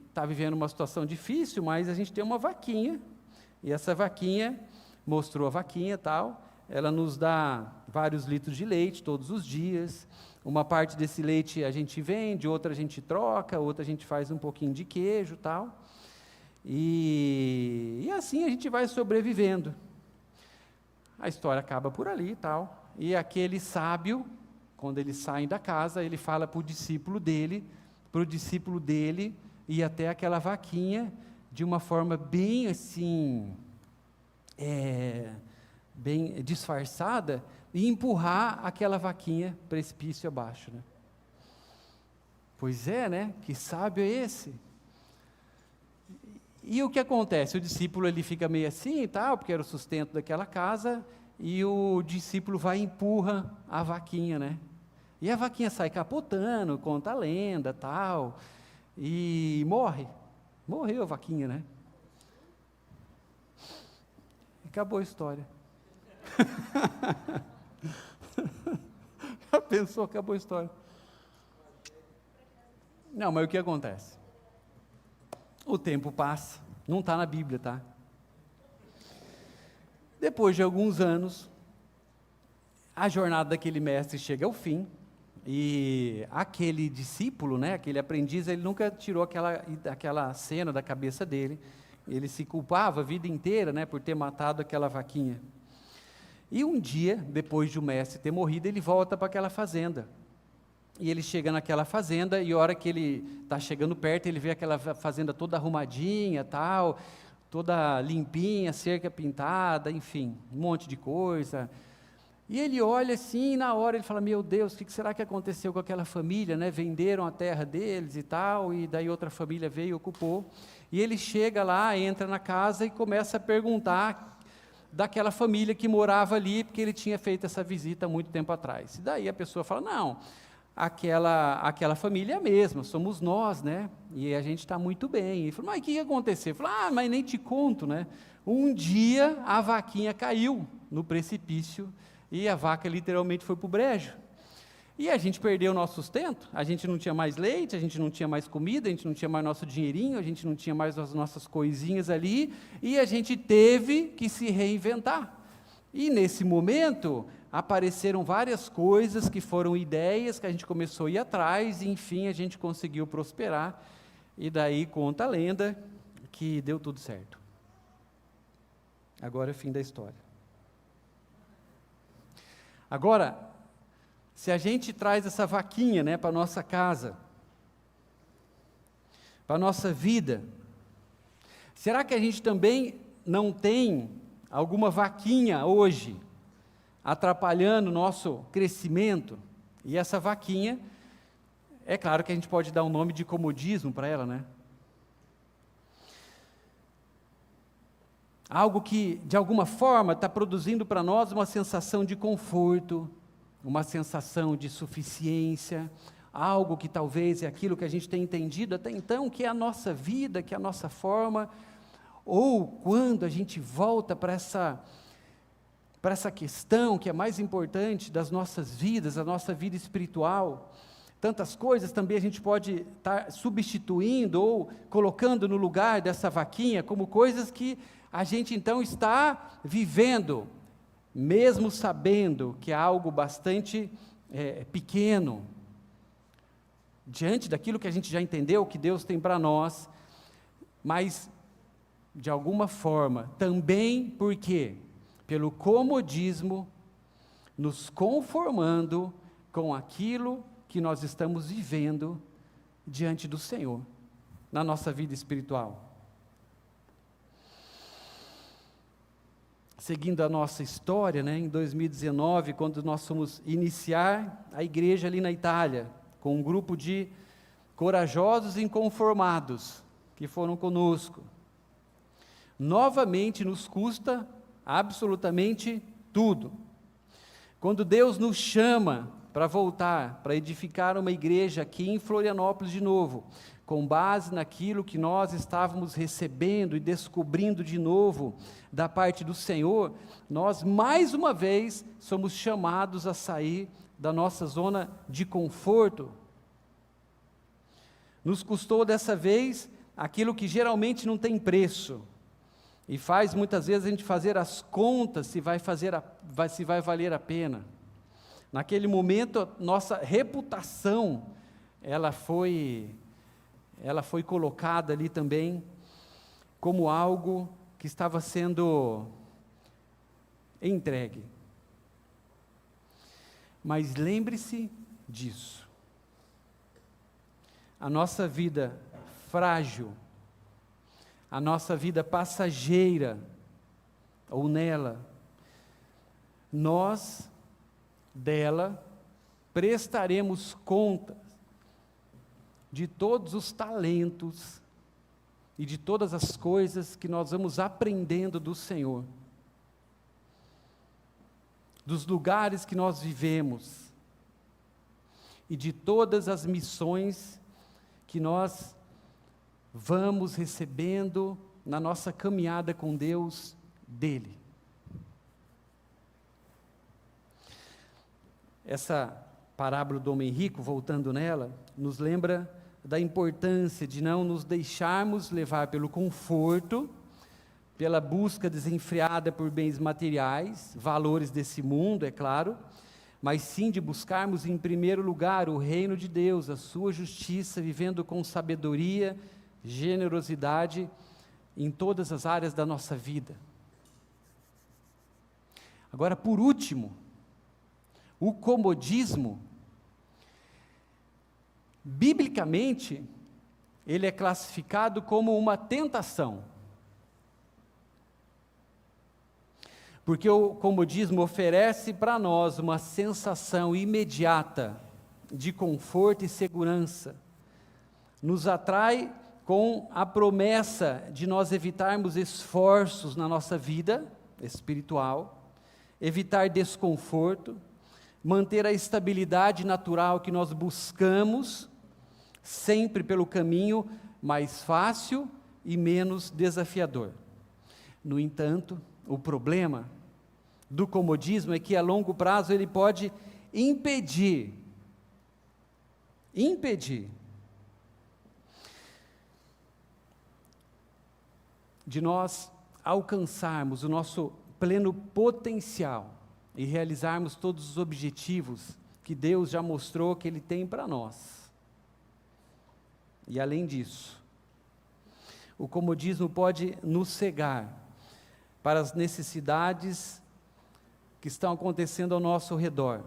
está vivendo uma situação difícil, mas a gente tem uma vaquinha, e essa vaquinha, mostrou a vaquinha e tal, ela nos dá vários litros de leite todos os dias, uma parte desse leite a gente vende, outra a gente troca, outra a gente faz um pouquinho de queijo e tal, e assim a gente vai sobrevivendo. A história acaba por ali e tal, e aquele sábio, quando eles saem da casa, ele fala para o discípulo dele ir até aquela vaquinha de uma forma bem assim, bem disfarçada, e empurrar aquela vaquinha precipício abaixo, né? Pois é, né? Que sábio é esse? E o que acontece? O discípulo ele fica meio assim e tal, porque era o sustento daquela casa, e o discípulo vai e empurra a vaquinha, né? E a vaquinha sai capotando, conta a lenda, tal, e morre. Morreu a vaquinha, né? Acabou a história. Já pensou, acabou a história. Não, mas o que acontece? O tempo passa, não está na Bíblia, tá? Depois de alguns anos, a jornada daquele mestre chega ao fim, e aquele discípulo, né, aquele aprendiz, ele nunca tirou aquela cena da cabeça dele. Ele se culpava a vida inteira, né, por ter matado aquela vaquinha. E um dia, depois de o mestre ter morrido, ele volta para aquela fazenda. E ele chega naquela fazenda, e a hora que ele está chegando perto, ele vê aquela fazenda toda arrumadinha, tal, toda limpinha, cerca pintada, enfim, um monte de coisa. E ele olha assim, e na hora ele fala, meu Deus, o que será que aconteceu com aquela família, né? Venderam a terra deles e tal, e daí outra família veio e ocupou. E ele chega lá, entra na casa e começa a perguntar daquela família que morava ali, porque ele tinha feito essa visita há muito tempo atrás. E daí a pessoa fala, não, aquela família é a mesma, somos nós, né? E a gente está muito bem. Ele falou, mas o que aconteceu? Ele falou, mas nem te conto, né? Um dia a vaquinha caiu no precipício e a vaca literalmente foi para o brejo. E a gente perdeu o nosso sustento, a gente não tinha mais leite, a gente não tinha mais comida, a gente não tinha mais nosso dinheirinho, a gente não tinha mais as nossas coisinhas ali, e a gente teve que se reinventar. E nesse momento, apareceram várias coisas que foram ideias que a gente começou a ir atrás, e enfim, a gente conseguiu prosperar, e daí conta a lenda que deu tudo certo. Agora é o fim da história. Agora, se a gente traz essa vaquinha, né, para a nossa casa, para a nossa vida, será que a gente também não tem alguma vaquinha hoje atrapalhando o nosso crescimento? E essa vaquinha, é claro que a gente pode dar um nome de comodismo para ela, né? Algo que, de alguma forma, está produzindo para nós uma sensação de conforto, uma sensação de suficiência, algo que talvez é aquilo que a gente tem entendido até então, que é a nossa vida, que é a nossa forma, ou quando a gente volta para essa questão que é mais importante das nossas vidas, a nossa vida espiritual, tantas coisas também a gente pode estar substituindo ou colocando no lugar dessa vaquinha, como coisas que a gente então está vivendo, mesmo sabendo que é algo bastante pequeno, diante daquilo que a gente já entendeu, que Deus tem para nós, mas, de alguma forma, também, por quê? Pelo comodismo, nos conformando com aquilo que nós estamos vivendo diante do Senhor, na nossa vida espiritual. Seguindo a nossa história, né, em 2019, quando nós fomos iniciar a igreja ali na Itália, com um grupo de corajosos e inconformados que foram conosco, novamente nos custa absolutamente tudo. Quando Deus nos chama para voltar, para edificar uma igreja aqui em Florianópolis de novo, com base naquilo que nós estávamos recebendo e descobrindo de novo da parte do Senhor, nós mais uma vez somos chamados a sair da nossa zona de conforto. Nos custou dessa vez aquilo que geralmente não tem preço, e faz muitas vezes a gente fazer as contas se vai valer a pena. Naquele momento, nossa reputação, ela foi colocada ali também como algo que estava sendo entregue. Mas lembre-se disso. A nossa vida frágil, a nossa vida passageira, ou nela, nós dela prestaremos conta de todos os talentos e de todas as coisas que nós vamos aprendendo do Senhor, dos lugares que nós vivemos e de todas as missões que nós vamos recebendo na nossa caminhada com Deus dele. Essa parábola do homem rico, voltando nela, nos lembra da importância de não nos deixarmos levar pelo conforto, pela busca desenfreada por bens materiais, valores desse mundo, é claro, mas sim de buscarmos em primeiro lugar o reino de Deus, a sua justiça, vivendo com sabedoria, generosidade em todas as áreas da nossa vida. Agora, por último, o comodismo, biblicamente, ele é classificado como uma tentação. Porque o comodismo oferece para nós uma sensação imediata de conforto e segurança. Nos atrai com a promessa de nós evitarmos esforços na nossa vida espiritual, evitar desconforto, manter a estabilidade natural que nós buscamos, sempre pelo caminho mais fácil e menos desafiador. No entanto, o problema do comodismo é que a longo prazo ele pode impedir de nós alcançarmos o nosso pleno potencial e realizarmos todos os objetivos que Deus já mostrou que Ele tem para nós. E além disso, o comodismo pode nos cegar para as necessidades que estão acontecendo ao nosso redor,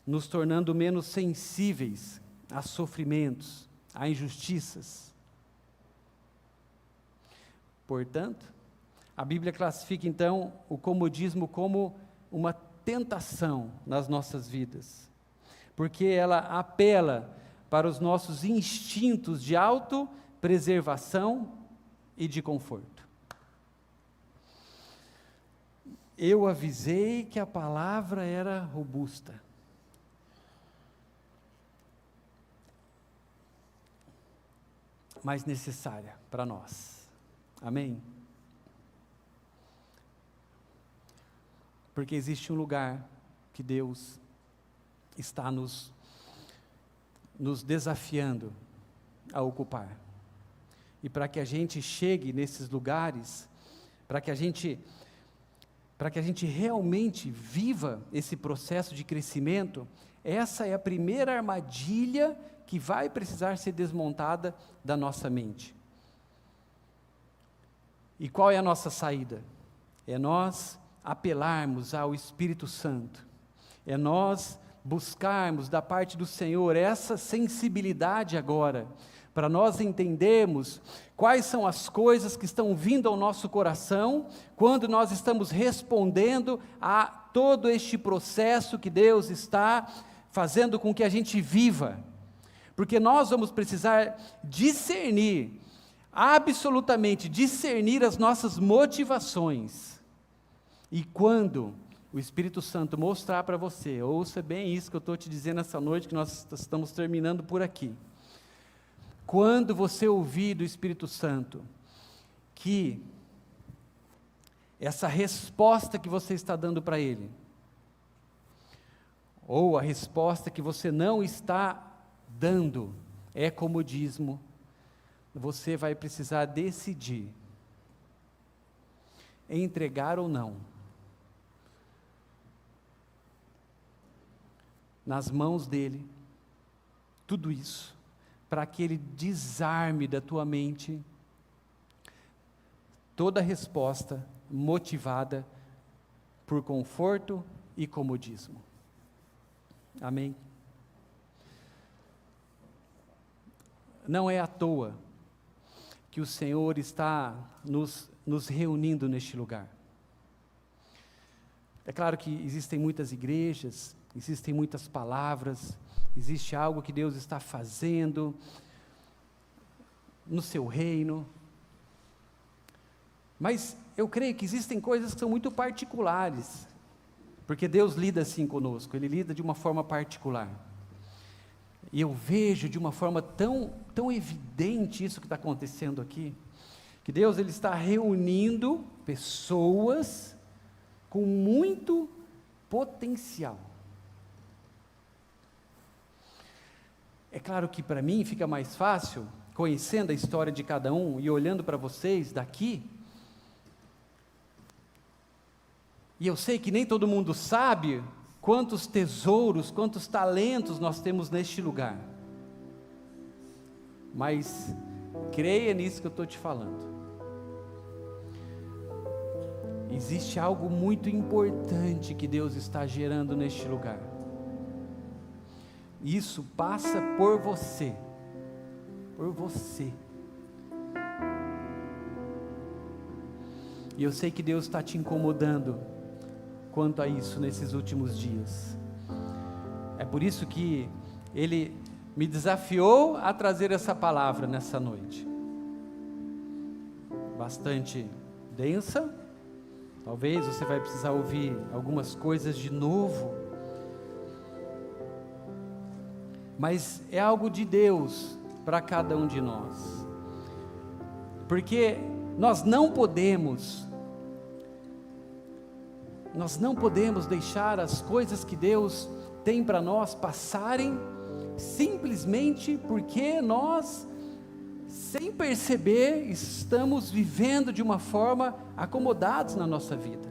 nos tornando menos sensíveis a sofrimentos, a injustiças. Portanto, a Bíblia classifica então o comodismo como uma tentação nas nossas vidas, porque ela apela para os nossos instintos de autopreservação e de conforto. Eu avisei que a palavra era robusta. Mas necessária para nós. Amém? Porque existe um lugar que Deus está nos desafiando a ocupar. E para que a gente chegue nesses lugares, para que a gente realmente viva esse processo de crescimento, essa é a primeira armadilha que vai precisar ser desmontada da nossa mente. E qual é a nossa saída? É nós apelarmos ao Espírito Santo, é nós buscarmos da parte do Senhor essa sensibilidade agora, para nós entendermos quais são as coisas que estão vindo ao nosso coração, quando nós estamos respondendo a todo este processo que Deus está fazendo com que a gente viva, porque nós vamos precisar discernir, absolutamente discernir as nossas motivações. E quando o Espírito Santo mostrar para você, ouça bem isso que eu estou te dizendo essa noite, que nós estamos terminando por aqui. Quando você ouvir do Espírito Santo que essa resposta que você está dando para Ele, ou a resposta que você não está dando, é comodismo, você vai precisar decidir entregar ou não nas mãos dele tudo isso, para que ele desarme da tua mente toda resposta motivada por conforto e comodismo. Amém? Não é à toa que o Senhor está nos reunindo neste lugar. É claro que existem muitas igrejas, existem muitas palavras, existe algo que Deus está fazendo no seu reino, mas eu creio que existem coisas que são muito particulares, porque Deus lida assim conosco, Ele lida de uma forma particular, e eu vejo de uma forma tão evidente isso que está acontecendo aqui, que Deus Ele está reunindo pessoas com muito potencial. É claro que para mim fica mais fácil, conhecendo a história de cada um e olhando para vocês daqui, e eu sei que nem todo mundo sabe quantos tesouros, quantos talentos nós temos neste lugar, mas creia nisso que eu estou te falando. Existe algo muito importante que Deus está gerando neste lugar. Isso passa por você. Por você. E eu sei que Deus está te incomodando quanto a isso nesses últimos dias. É por isso que Ele me desafiou a trazer essa palavra nessa noite. Bastante densa. Talvez você vai precisar ouvir algumas coisas de novo, mas é algo de Deus para cada um de nós, porque nós não podemos deixar as coisas que Deus tem para nós passarem, simplesmente porque nós, sem perceber, estamos vivendo de uma forma acomodados na nossa vida.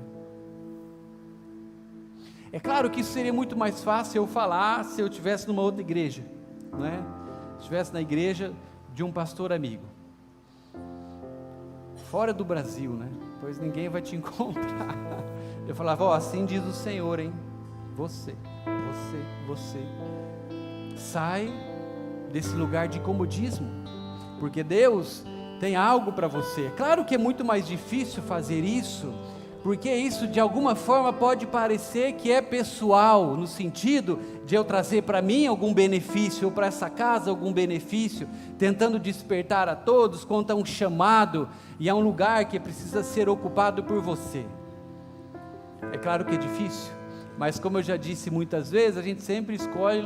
É claro que isso seria muito mais fácil eu falar se eu estivesse numa outra igreja, não é? Se estivesse na igreja de um pastor amigo, fora do Brasil, né? Pois ninguém vai te encontrar. Eu falava, assim diz o Senhor, hein? Você, sai desse lugar de comodismo, porque Deus tem algo para você. Claro que é muito mais difícil fazer isso, porque isso de alguma forma pode parecer que é pessoal, no sentido de eu trazer para mim algum benefício, ou para essa casa algum benefício, tentando despertar a todos quanto a um chamado, e a um lugar que precisa ser ocupado por você. É claro que é difícil, mas como eu já disse muitas vezes, a gente sempre escolhe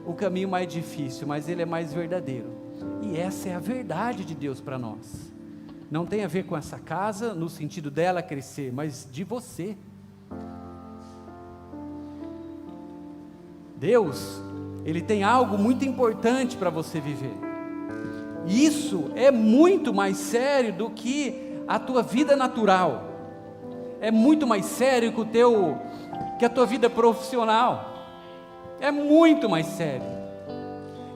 o caminho mais difícil, mas ele é mais verdadeiro. E essa é a verdade de Deus para nós. Não tem a ver com essa casa, no sentido dela crescer, mas de você. Deus, Ele tem algo muito importante para você viver. Isso é muito mais sério do que a tua vida natural. É muito mais sério que a tua vida profissional. É muito mais sério.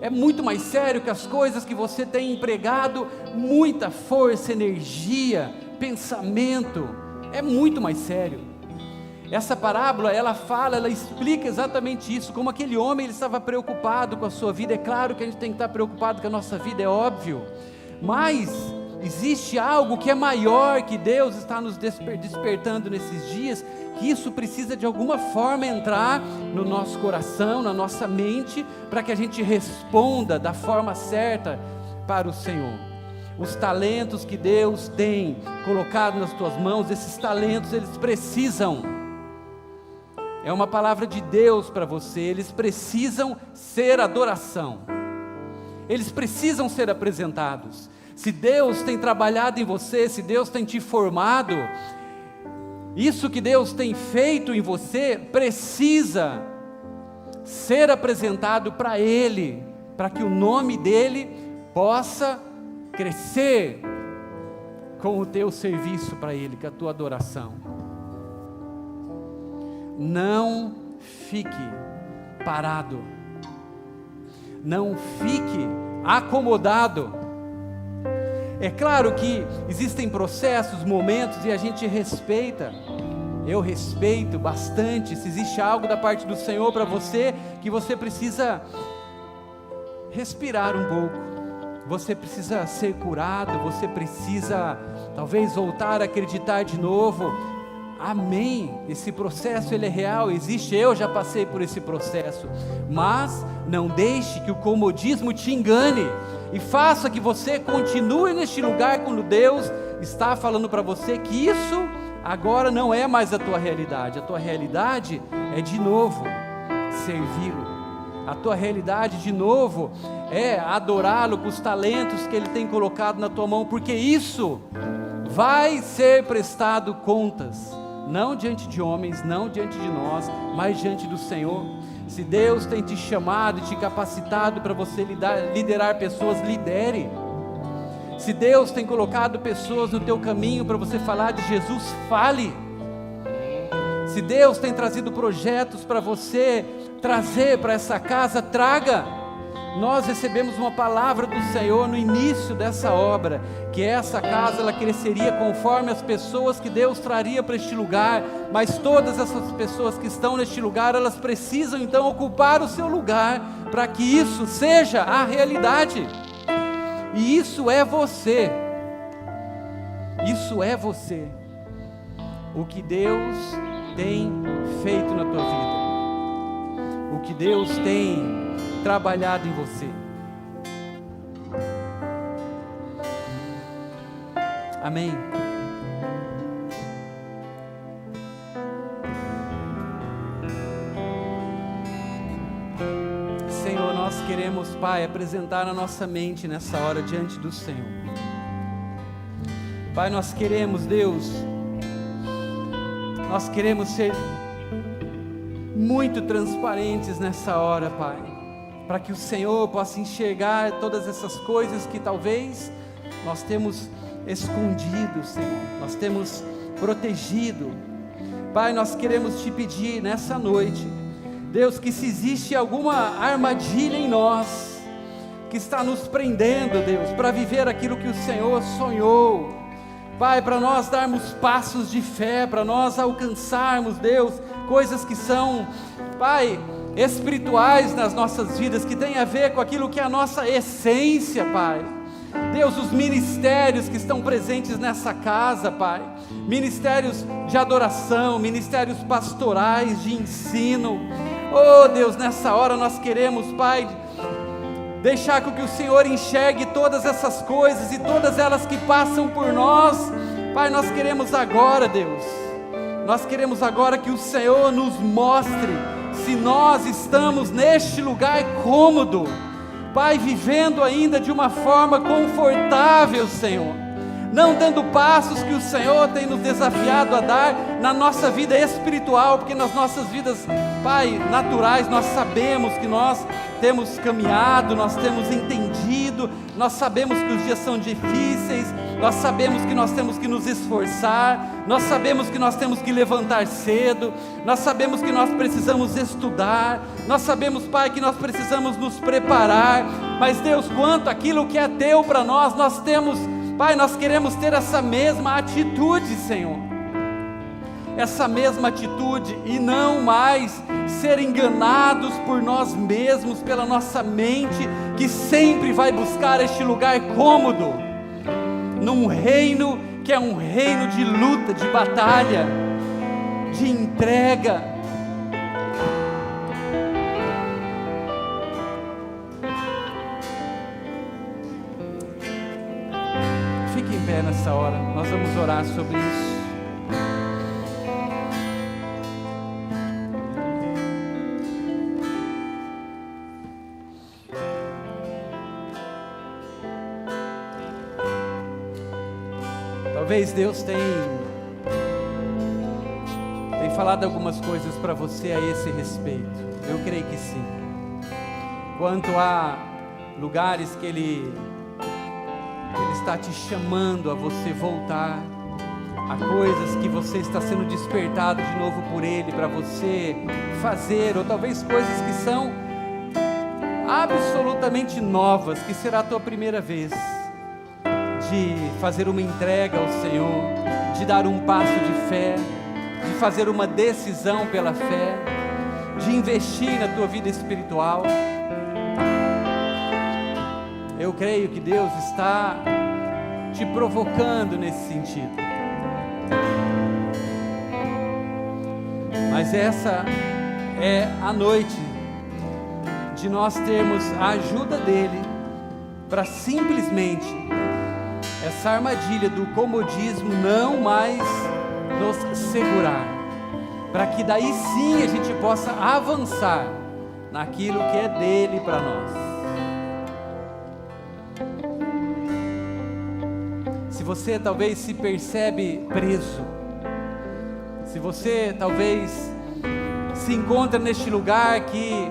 É muito mais sério que as coisas que você tem empregado muita força, energia, pensamento. É muito mais sério. Essa parábola, ela explica exatamente isso, como aquele homem, ele estava preocupado com a sua vida. É claro que a gente tem que estar preocupado com a nossa vida, é óbvio, mas existe algo que é maior, que Deus está nos despertando nesses dias, que isso precisa de alguma forma entrar no nosso coração, na nossa mente, para que a gente responda da forma certa para o Senhor. Os talentos que Deus tem colocado nas tuas mãos, esses talentos, eles precisam, é uma palavra de Deus para você, eles precisam ser adoração, eles precisam ser apresentados. Se Deus tem trabalhado em você, se Deus tem te formado, isso que Deus tem feito em você precisa ser apresentado para Ele, para que o nome dEle possa crescer com o teu serviço para Ele, com a tua adoração. Não fique parado, não fique acomodado. É claro que existem processos, momentos, e a gente respeita. Eu respeito bastante. Se existe algo da parte do Senhor para você, que você precisa respirar um pouco, você precisa ser curado, você precisa talvez voltar a acreditar de novo. Amém. Esse processo ele é real, existe, eu já passei por esse processo. Mas não deixe que o comodismo te engane e faça que você continue neste lugar quando Deus está falando para você que isso agora não é mais a tua realidade. A tua realidade é de novo servi-lo. A tua realidade de novo é adorá-lo com os talentos que Ele tem colocado na tua mão, porque isso vai ser prestado contas, não diante de homens, não diante de nós, mas diante do Senhor. Se Deus tem te chamado e te capacitado para você liderar pessoas, lidere. Se Deus tem colocado pessoas no teu caminho para você falar de Jesus, fale. Se Deus tem trazido projetos para você trazer para essa casa, traga. Nós recebemos uma palavra do Senhor no início dessa obra, que essa casa ela cresceria conforme as pessoas que Deus traria para este lugar, mas todas essas pessoas que estão neste lugar, elas precisam então ocupar o seu lugar, para que isso seja a realidade, e isso é você, o que Deus tem feito na tua vida, o que Deus tem trabalhado em você. Amém. Senhor, nós queremos, Pai, apresentar a nossa mente nessa hora diante do Senhor. Pai, nós queremos, Deus, nós queremos ser muito transparentes nessa hora, Pai, para que o Senhor possa enxergar todas essas coisas que talvez nós temos escondido, Senhor, nós temos protegido. Pai, nós queremos te pedir nessa noite, Deus, que se existe alguma armadilha em nós, que está nos prendendo, Deus, para viver aquilo que o Senhor sonhou, Pai, para nós darmos passos de fé, para nós alcançarmos, Deus, coisas que são, Pai, espirituais nas nossas vidas, que tem a ver com aquilo que é a nossa essência, Pai. Deus, os ministérios que estão presentes nessa casa, Pai, ministérios de adoração, ministérios pastorais, de ensino, oh Deus, nessa hora nós queremos, Pai, deixar com que o Senhor enxergue todas essas coisas e todas elas que passam por nós, Pai, nós queremos agora, Deus, nós queremos agora que o Senhor nos mostre se nós estamos neste lugar cômodo, Pai, vivendo ainda de uma forma confortável, Senhor, não dando passos que o Senhor tem nos desafiado a dar na nossa vida espiritual, porque nas nossas vidas, Pai, naturais, nós sabemos que nós temos caminhado, nós temos entendido, nós sabemos que os dias são difíceis, nós sabemos que nós temos que nos esforçar, nós sabemos que nós temos que levantar cedo, nós sabemos que nós precisamos estudar, nós sabemos, Pai, que nós precisamos nos preparar, mas Deus, quanto aquilo que é teu para nós, nós temos, Pai, nós queremos ter essa mesma atitude, Senhor, essa mesma atitude, e não mais ser enganados por nós mesmos, pela nossa mente, que sempre vai buscar este lugar cômodo, num reino que é um reino de luta, de batalha, de entrega. Fique em pé nessa hora, nós vamos orar sobre isso. Talvez Deus tem falado algumas coisas para você a esse respeito. Eu creio que sim. Quanto a lugares que Ele está te chamando a você voltar, a coisas que você está sendo despertado de novo por Ele para você fazer, ou talvez coisas que são absolutamente novas, que será a tua primeira vez de fazer uma entrega ao Senhor, de dar um passo de fé, de fazer uma decisão pela fé, de investir na tua vida espiritual. Eu creio que Deus está te provocando nesse sentido. Mas essa é a noite de nós termos a ajuda dele para simplesmente essa armadilha do comodismo não mais nos segurar, para que daí sim a gente possa avançar naquilo que é dele para nós. Se você talvez se percebe preso, se você talvez se encontra neste lugar que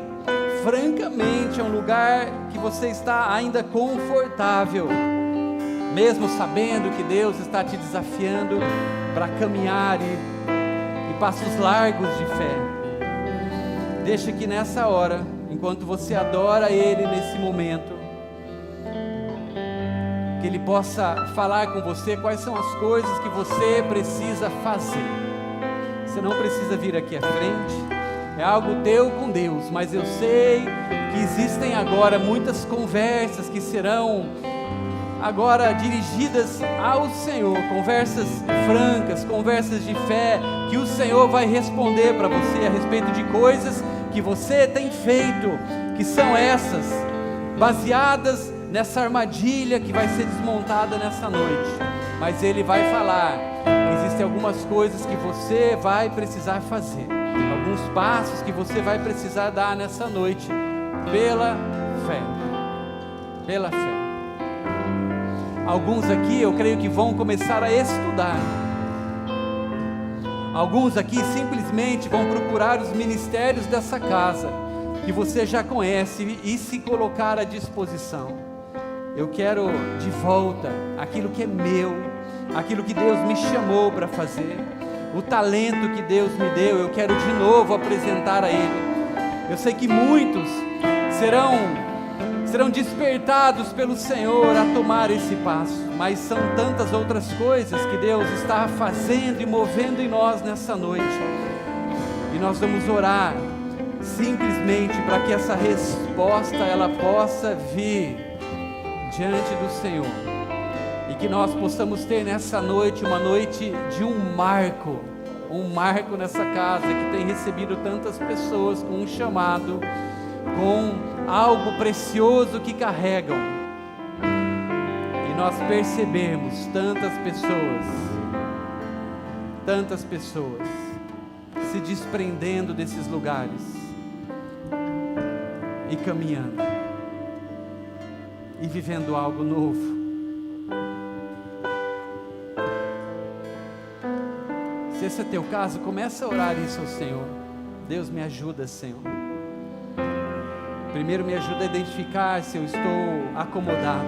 francamente é um lugar que você está ainda confortável, mesmo sabendo que Deus está te desafiando para caminhar e passos largos de fé, deixa que nessa hora, enquanto você adora Ele nesse momento, que Ele possa falar com você quais são as coisas que você precisa fazer. Você não precisa vir aqui à frente, é algo teu com Deus, mas eu sei que existem agora muitas conversas que serão agora dirigidas ao Senhor, conversas francas, conversas de fé, que o Senhor vai responder para você a respeito de coisas que você tem feito, que são essas, baseadas nessa armadilha que vai ser desmontada nessa noite. Mas Ele vai falar que existem algumas coisas que você vai precisar fazer, alguns passos que você vai precisar dar nessa noite, pela fé. Pela fé. Alguns aqui eu creio que vão começar a estudar. Alguns aqui simplesmente vão procurar os ministérios dessa casa, que você já conhece, e se colocar à disposição. Eu quero de volta aquilo que é meu, aquilo que Deus me chamou para fazer, o talento que Deus me deu, eu quero de novo apresentar a Ele. Eu sei que muitos serão despertados pelo Senhor a tomar esse passo, mas são tantas outras coisas que Deus está fazendo e movendo em nós nessa noite, e nós vamos orar simplesmente para que essa resposta ela possa vir diante do Senhor, e que nós possamos ter nessa noite uma noite de um marco nessa casa que tem recebido tantas pessoas com um chamado, com algo precioso que carregam, e nós percebemos tantas pessoas se desprendendo desses lugares e caminhando e vivendo algo novo. Se esse é teu caso, começa a orar isso ao Senhor. Deus, me ajuda, Senhor. Primeiro me ajuda a identificar se eu estou acomodado.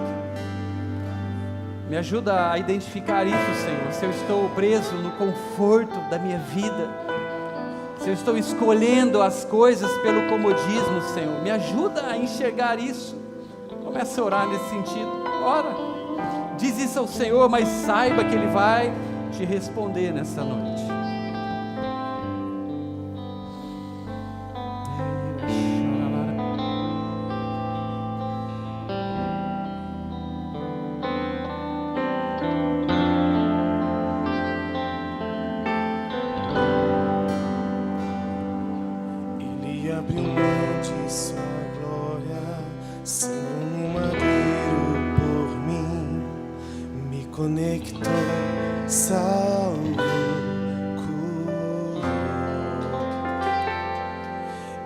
Me ajuda a identificar isso, Senhor, se eu estou preso no conforto da minha vida, se eu estou escolhendo as coisas pelo comodismo, Senhor. Me ajuda a enxergar isso. Começa a orar nesse sentido. Ora, diz isso ao Senhor, mas saiba que Ele vai te responder nessa noite. Ele abriu mão de sua glória, sendo um madeiro por mim, me conectou, salvou, curou.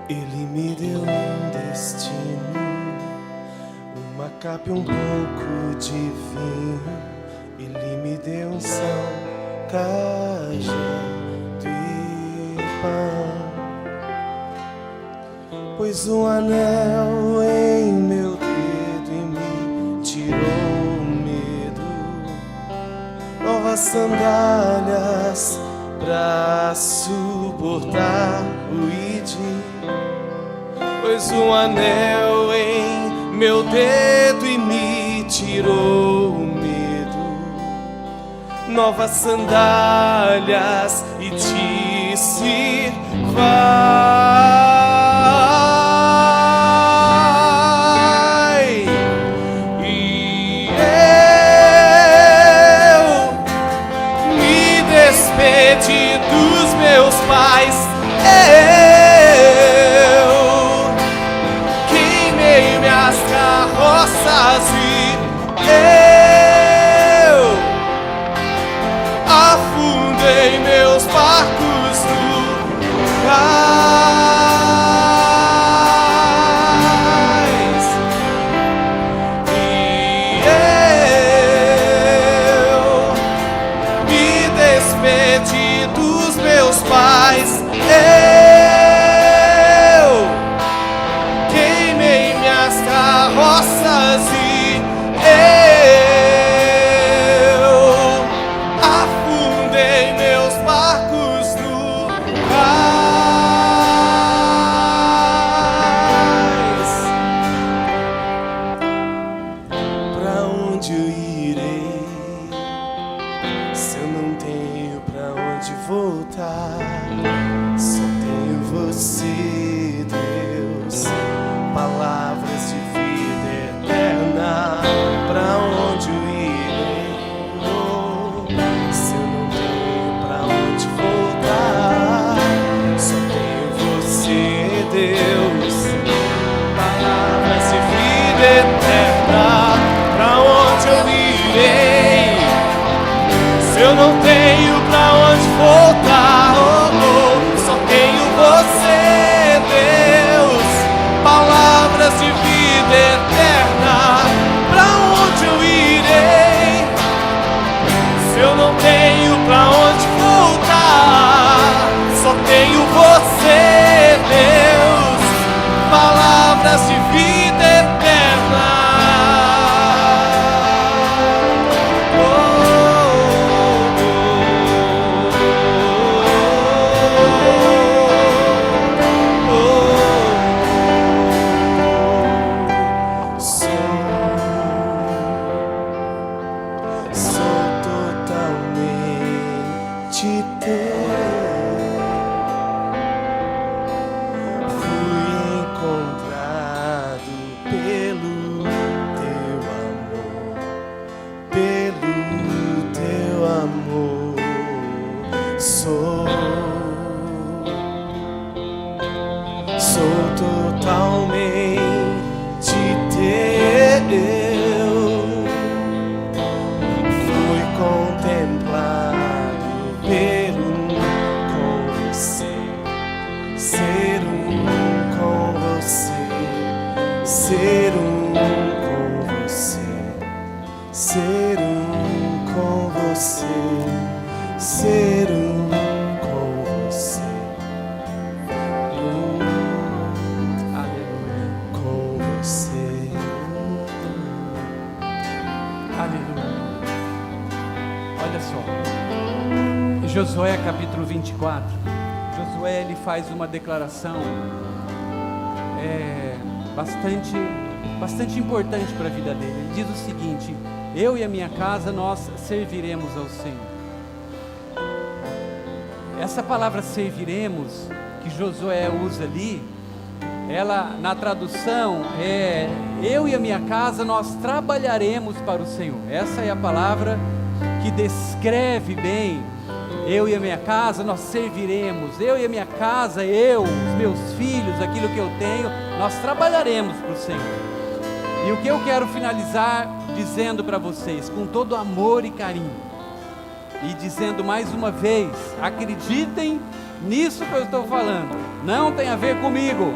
Ele me deu um destino, uma capa e um pouco de vinho. Ele me deu um sal, cajado e pão. Pôs um anel em meu dedo e me tirou o medo. Novas sandálias pra suportar o id. Pôs um anel em meu dedo e me tirou o medo. Novas sandálias e disse: vai. E eu me despedi dos meus pais. afundei meus barcos no cais, e eu me despedi dos meus pais. Eu queimei minhas carroças e eu afundei meus barcos no cais. Pra onde eu irei se eu não tenho pra onde voltar? Só tenho você, Deus, palavras de vida eterna. Pra onde eu irei se eu não tenho pra onde voltar? Só tenho você, Deus, palavras de vida eterna. Pra onde eu irei se eu não tenho pra onde voltar? Só tenho você, Deus, palavras de vida eterna. Pra onde eu irei se eu não tenho pra onde voltar? Só tenho você, Deus, palavras de vida eterna. Sou totalmente teu. Fui encontrado pelo teu amor, pelo teu amor. Sou totalmente teu. Fui contemplado pelo com você, ser com você, ser com você, ser com você, ser com você. Aleluia. Com você. Aleluia. Olha só. Josué capítulo 24. Josué, ele faz uma declaração bastante importante para a vida dele. Ele diz o seguinte: eu e a minha casa, nós serviremos ao Senhor. Essa palavra serviremos, que Josué usa ali, ela na tradução é: eu e a minha casa, nós trabalharemos para o Senhor. Essa é a palavra que descreve bem: eu e a minha casa, nós serviremos. Eu e a minha casa, eu, os meus filhos, aquilo que eu tenho, nós trabalharemos para o Senhor. E o que eu quero finalizar dizendo para vocês, com todo amor e carinho, e dizendo mais uma vez: acreditem nisso que eu estou falando. Não tem a ver comigo,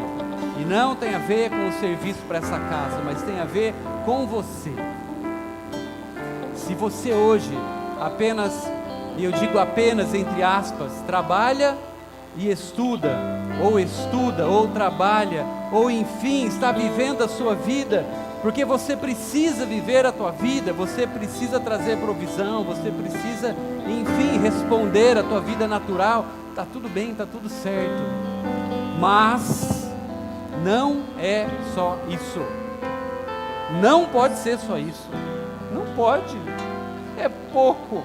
e não tem a ver com o serviço para essa casa, mas tem a ver com você. Se você hoje apenas, e eu digo apenas entre aspas, trabalha e estuda, ou trabalha, ou enfim, está vivendo a sua vida, porque você precisa viver a tua vida, você precisa trazer provisão, você precisa, enfim, responder a tua vida natural, está tudo bem, está tudo certo, mas não é só isso, não pode ser só isso, não pode, é pouco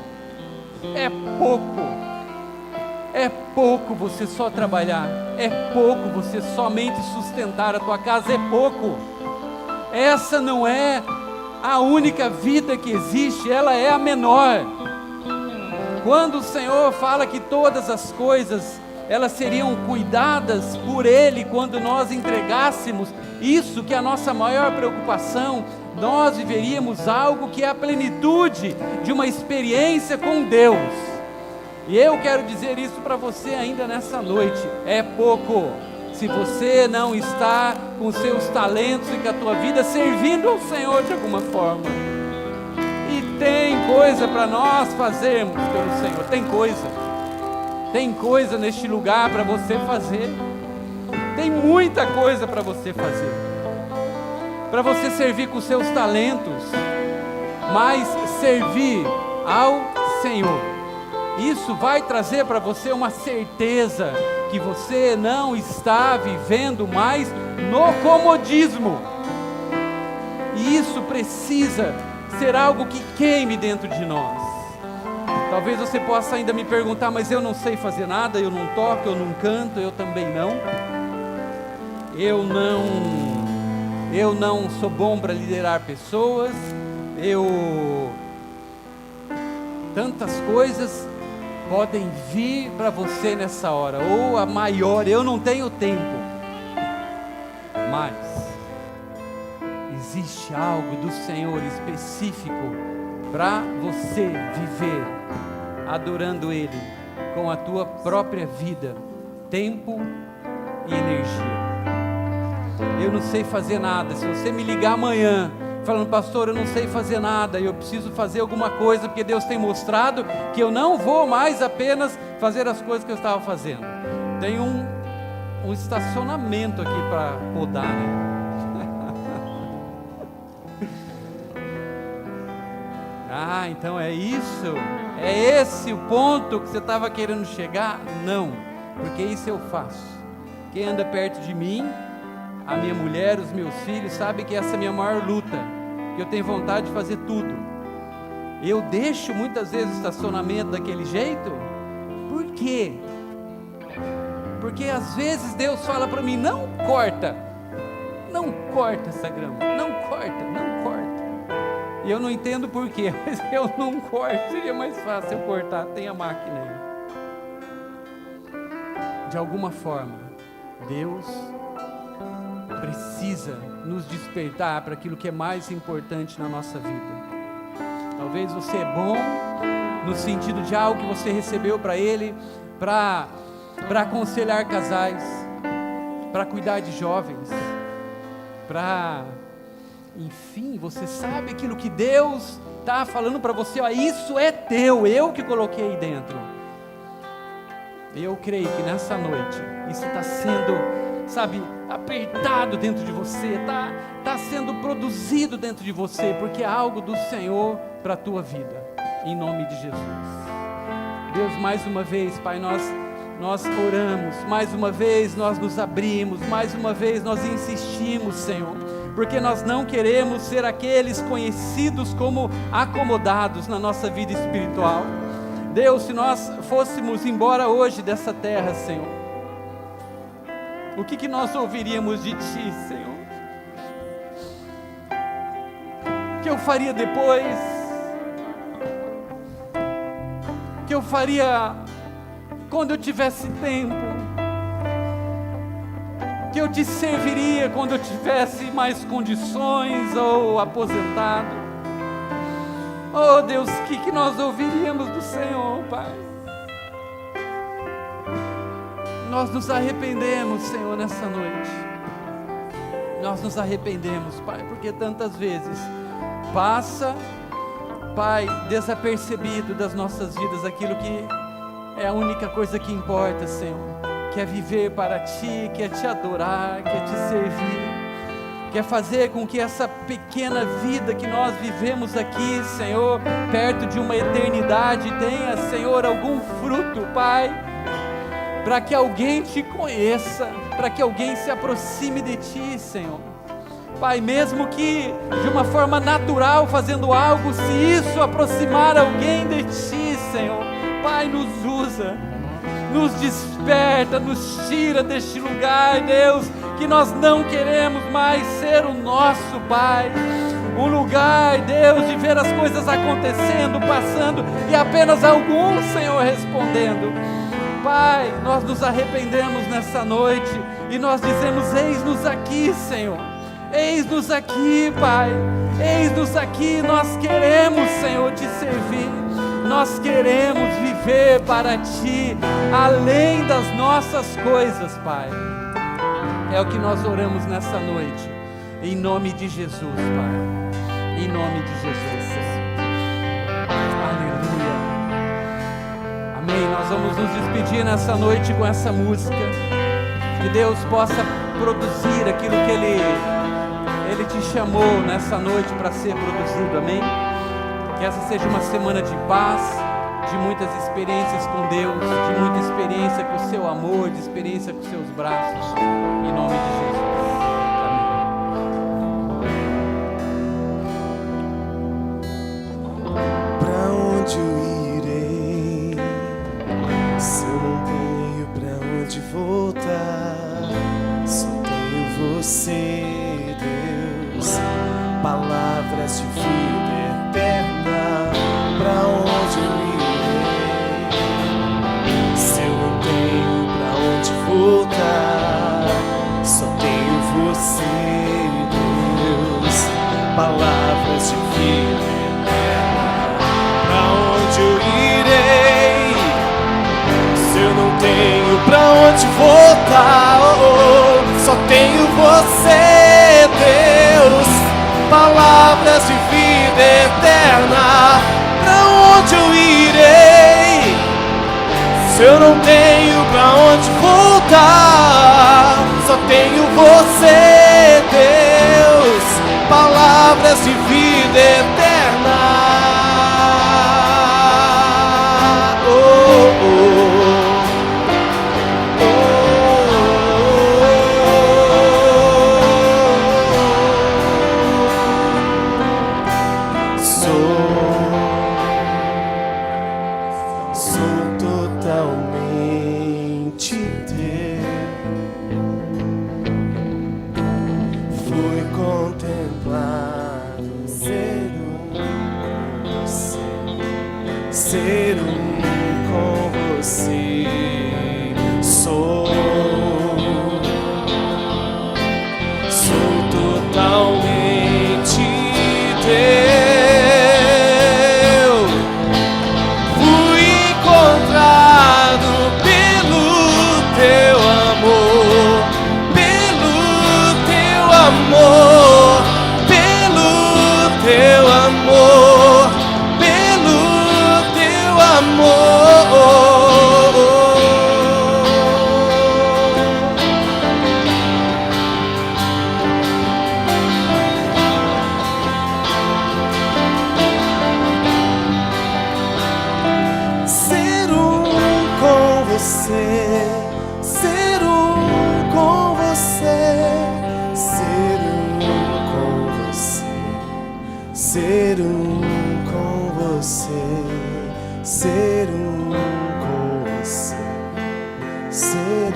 você só trabalhar, é pouco você somente sustentar a tua casa, é pouco. Essa não é a única vida que existe, ela é a menor. Quando o Senhor fala que todas as coisas, elas seriam cuidadas por Ele, quando nós entregássemos isso, que é a nossa maior preocupação, nós viveríamos algo que é a plenitude de uma experiência com Deus. E eu quero dizer isso para você ainda nessa noite: é pouco se você não está com seus talentos e com a tua vida servindo ao Senhor de alguma forma. E tem coisa para nós fazermos pelo Senhor, tem coisa neste lugar para você fazer, tem muita coisa para você fazer, para você servir com seus talentos, mas servir ao Senhor. Isso vai trazer para você uma certeza que você não está vivendo mais no comodismo. E isso precisa ser algo que queime dentro de nós. Talvez você possa ainda me perguntar: mas eu não sei fazer nada, eu não toco, eu não canto, eu também não. Eu não sou bom para liderar pessoas, tantas coisas podem vir para você nessa hora, ou a maior, eu não tenho tempo, mas existe algo do Senhor específico para você viver adorando Ele com a tua própria vida, tempo e energia. Eu não sei fazer nada. Se você me ligar amanhã falando: pastor, eu não sei fazer nada, eu preciso fazer alguma coisa, porque Deus tem mostrado que eu não vou mais apenas fazer as coisas que eu estava fazendo. Tem um estacionamento aqui para podar, né? Ah, então é isso? É esse o ponto que você estava querendo chegar? Não, porque isso eu faço. Quem anda perto de mim, a minha mulher, os meus filhos, sabe que essa é a minha maior luta, que eu tenho vontade de fazer tudo. Eu deixo muitas vezes o estacionamento daquele jeito. Por quê? Porque às vezes Deus fala para mim: não corta essa grama, não corta. E eu não entendo por quê, mas eu não corto. Seria mais fácil eu cortar, tem a máquina aí. De alguma forma, Deus precisa nos despertar para aquilo que é mais importante na nossa vida. Talvez você é bom no sentido de algo que você recebeu para Ele, para aconselhar casais, para cuidar de jovens, enfim, você sabe aquilo que Deus está falando para você: ó, isso é teu, eu que coloquei aí dentro. Eu creio que nessa noite isso está sendo, apertado dentro de você, está sendo produzido dentro de você, porque é algo do Senhor para a tua vida, em nome de Jesus. Deus, mais uma vez, Pai, nós oramos, mais uma vez nós nos abrimos, mais uma vez nós insistimos, Senhor, porque nós não queremos ser aqueles conhecidos como acomodados na nossa vida espiritual. Deus, se nós fôssemos embora hoje dessa terra, Senhor, o que nós ouviríamos de Ti, Senhor? O que eu faria depois? O que eu faria quando eu tivesse tempo? O que eu te serviria quando eu tivesse mais condições ou aposentado? Oh Deus, o que nós ouviríamos do Senhor, Pai? Nós nos arrependemos, Senhor, nessa noite. Nós nos arrependemos, Pai, porque tantas vezes passa, Pai, desapercebido das nossas vidas aquilo que é a única coisa que importa, Senhor, que é viver para Ti, que é Te adorar, que é Te servir, que é fazer com que essa pequena vida que nós vivemos aqui, Senhor, perto de uma eternidade, tenha, Senhor, algum fruto, Pai, para que alguém Te conheça, para que alguém se aproxime de Ti, Senhor. Pai, mesmo que de uma forma natural, fazendo algo, se isso aproximar alguém de Ti, Senhor, Pai, nos usa, nos desperta, nos tira deste lugar, Deus, que nós não queremos mais ser o nosso, Pai, um lugar, Deus, de ver as coisas acontecendo, passando, e apenas alguns, Senhor, respondendo. Pai, nós nos arrependemos nessa noite, e nós dizemos: eis-nos aqui, Senhor, eis-nos aqui, Pai, eis-nos aqui. Nós queremos, Senhor, Te servir, nós queremos viver viver para Ti, além das nossas coisas, Pai. É o que nós oramos nessa noite, em nome de Jesus, Pai, em nome de Jesus. Aleluia, amém. Nós vamos nos despedir nessa noite com essa música, que Deus possa produzir aquilo que Ele te chamou nessa noite para ser produzido, amém? Que essa seja uma semana de paz, de muitas experiências com Deus, de muita experiência com o seu amor, de experiência com os seus braços, em nome de Jesus. Amém. Pra onde eu irei, se eu não tenho pra onde voltar? Só tenho você, Deus, palavras de vida eterna. Pra onde eu irei, se eu não tenho pra onde voltar? Só tenho você, Deus, palavras de vida eterna. Pra onde eu irei, se eu não tenho pra onde voltar? Só tenho você, Deus, palavras de vida eterna. Pra onde eu irei, se eu não tenho pra onde voltar? Só tenho você, Deus, palavras de vida eterna. Oh, oh. Ser com você, sou totalmente teu. Fui encontrado pelo teu amor, pelo teu amor, pelo teu amor, pelo teu amor. Ser com você, ser com você, ser com você, ser com você, ser com você, ser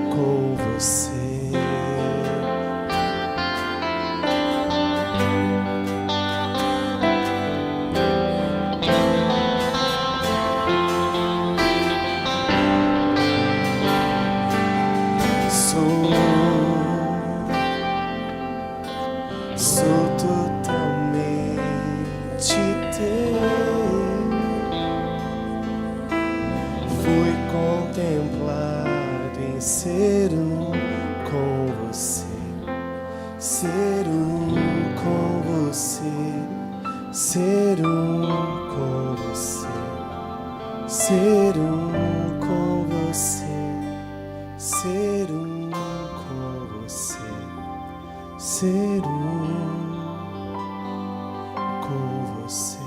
com você. Sou totalmente teu. Fui contemplado em ser com você, ser com você, ser com você, ser com você, ser com você, ser com você.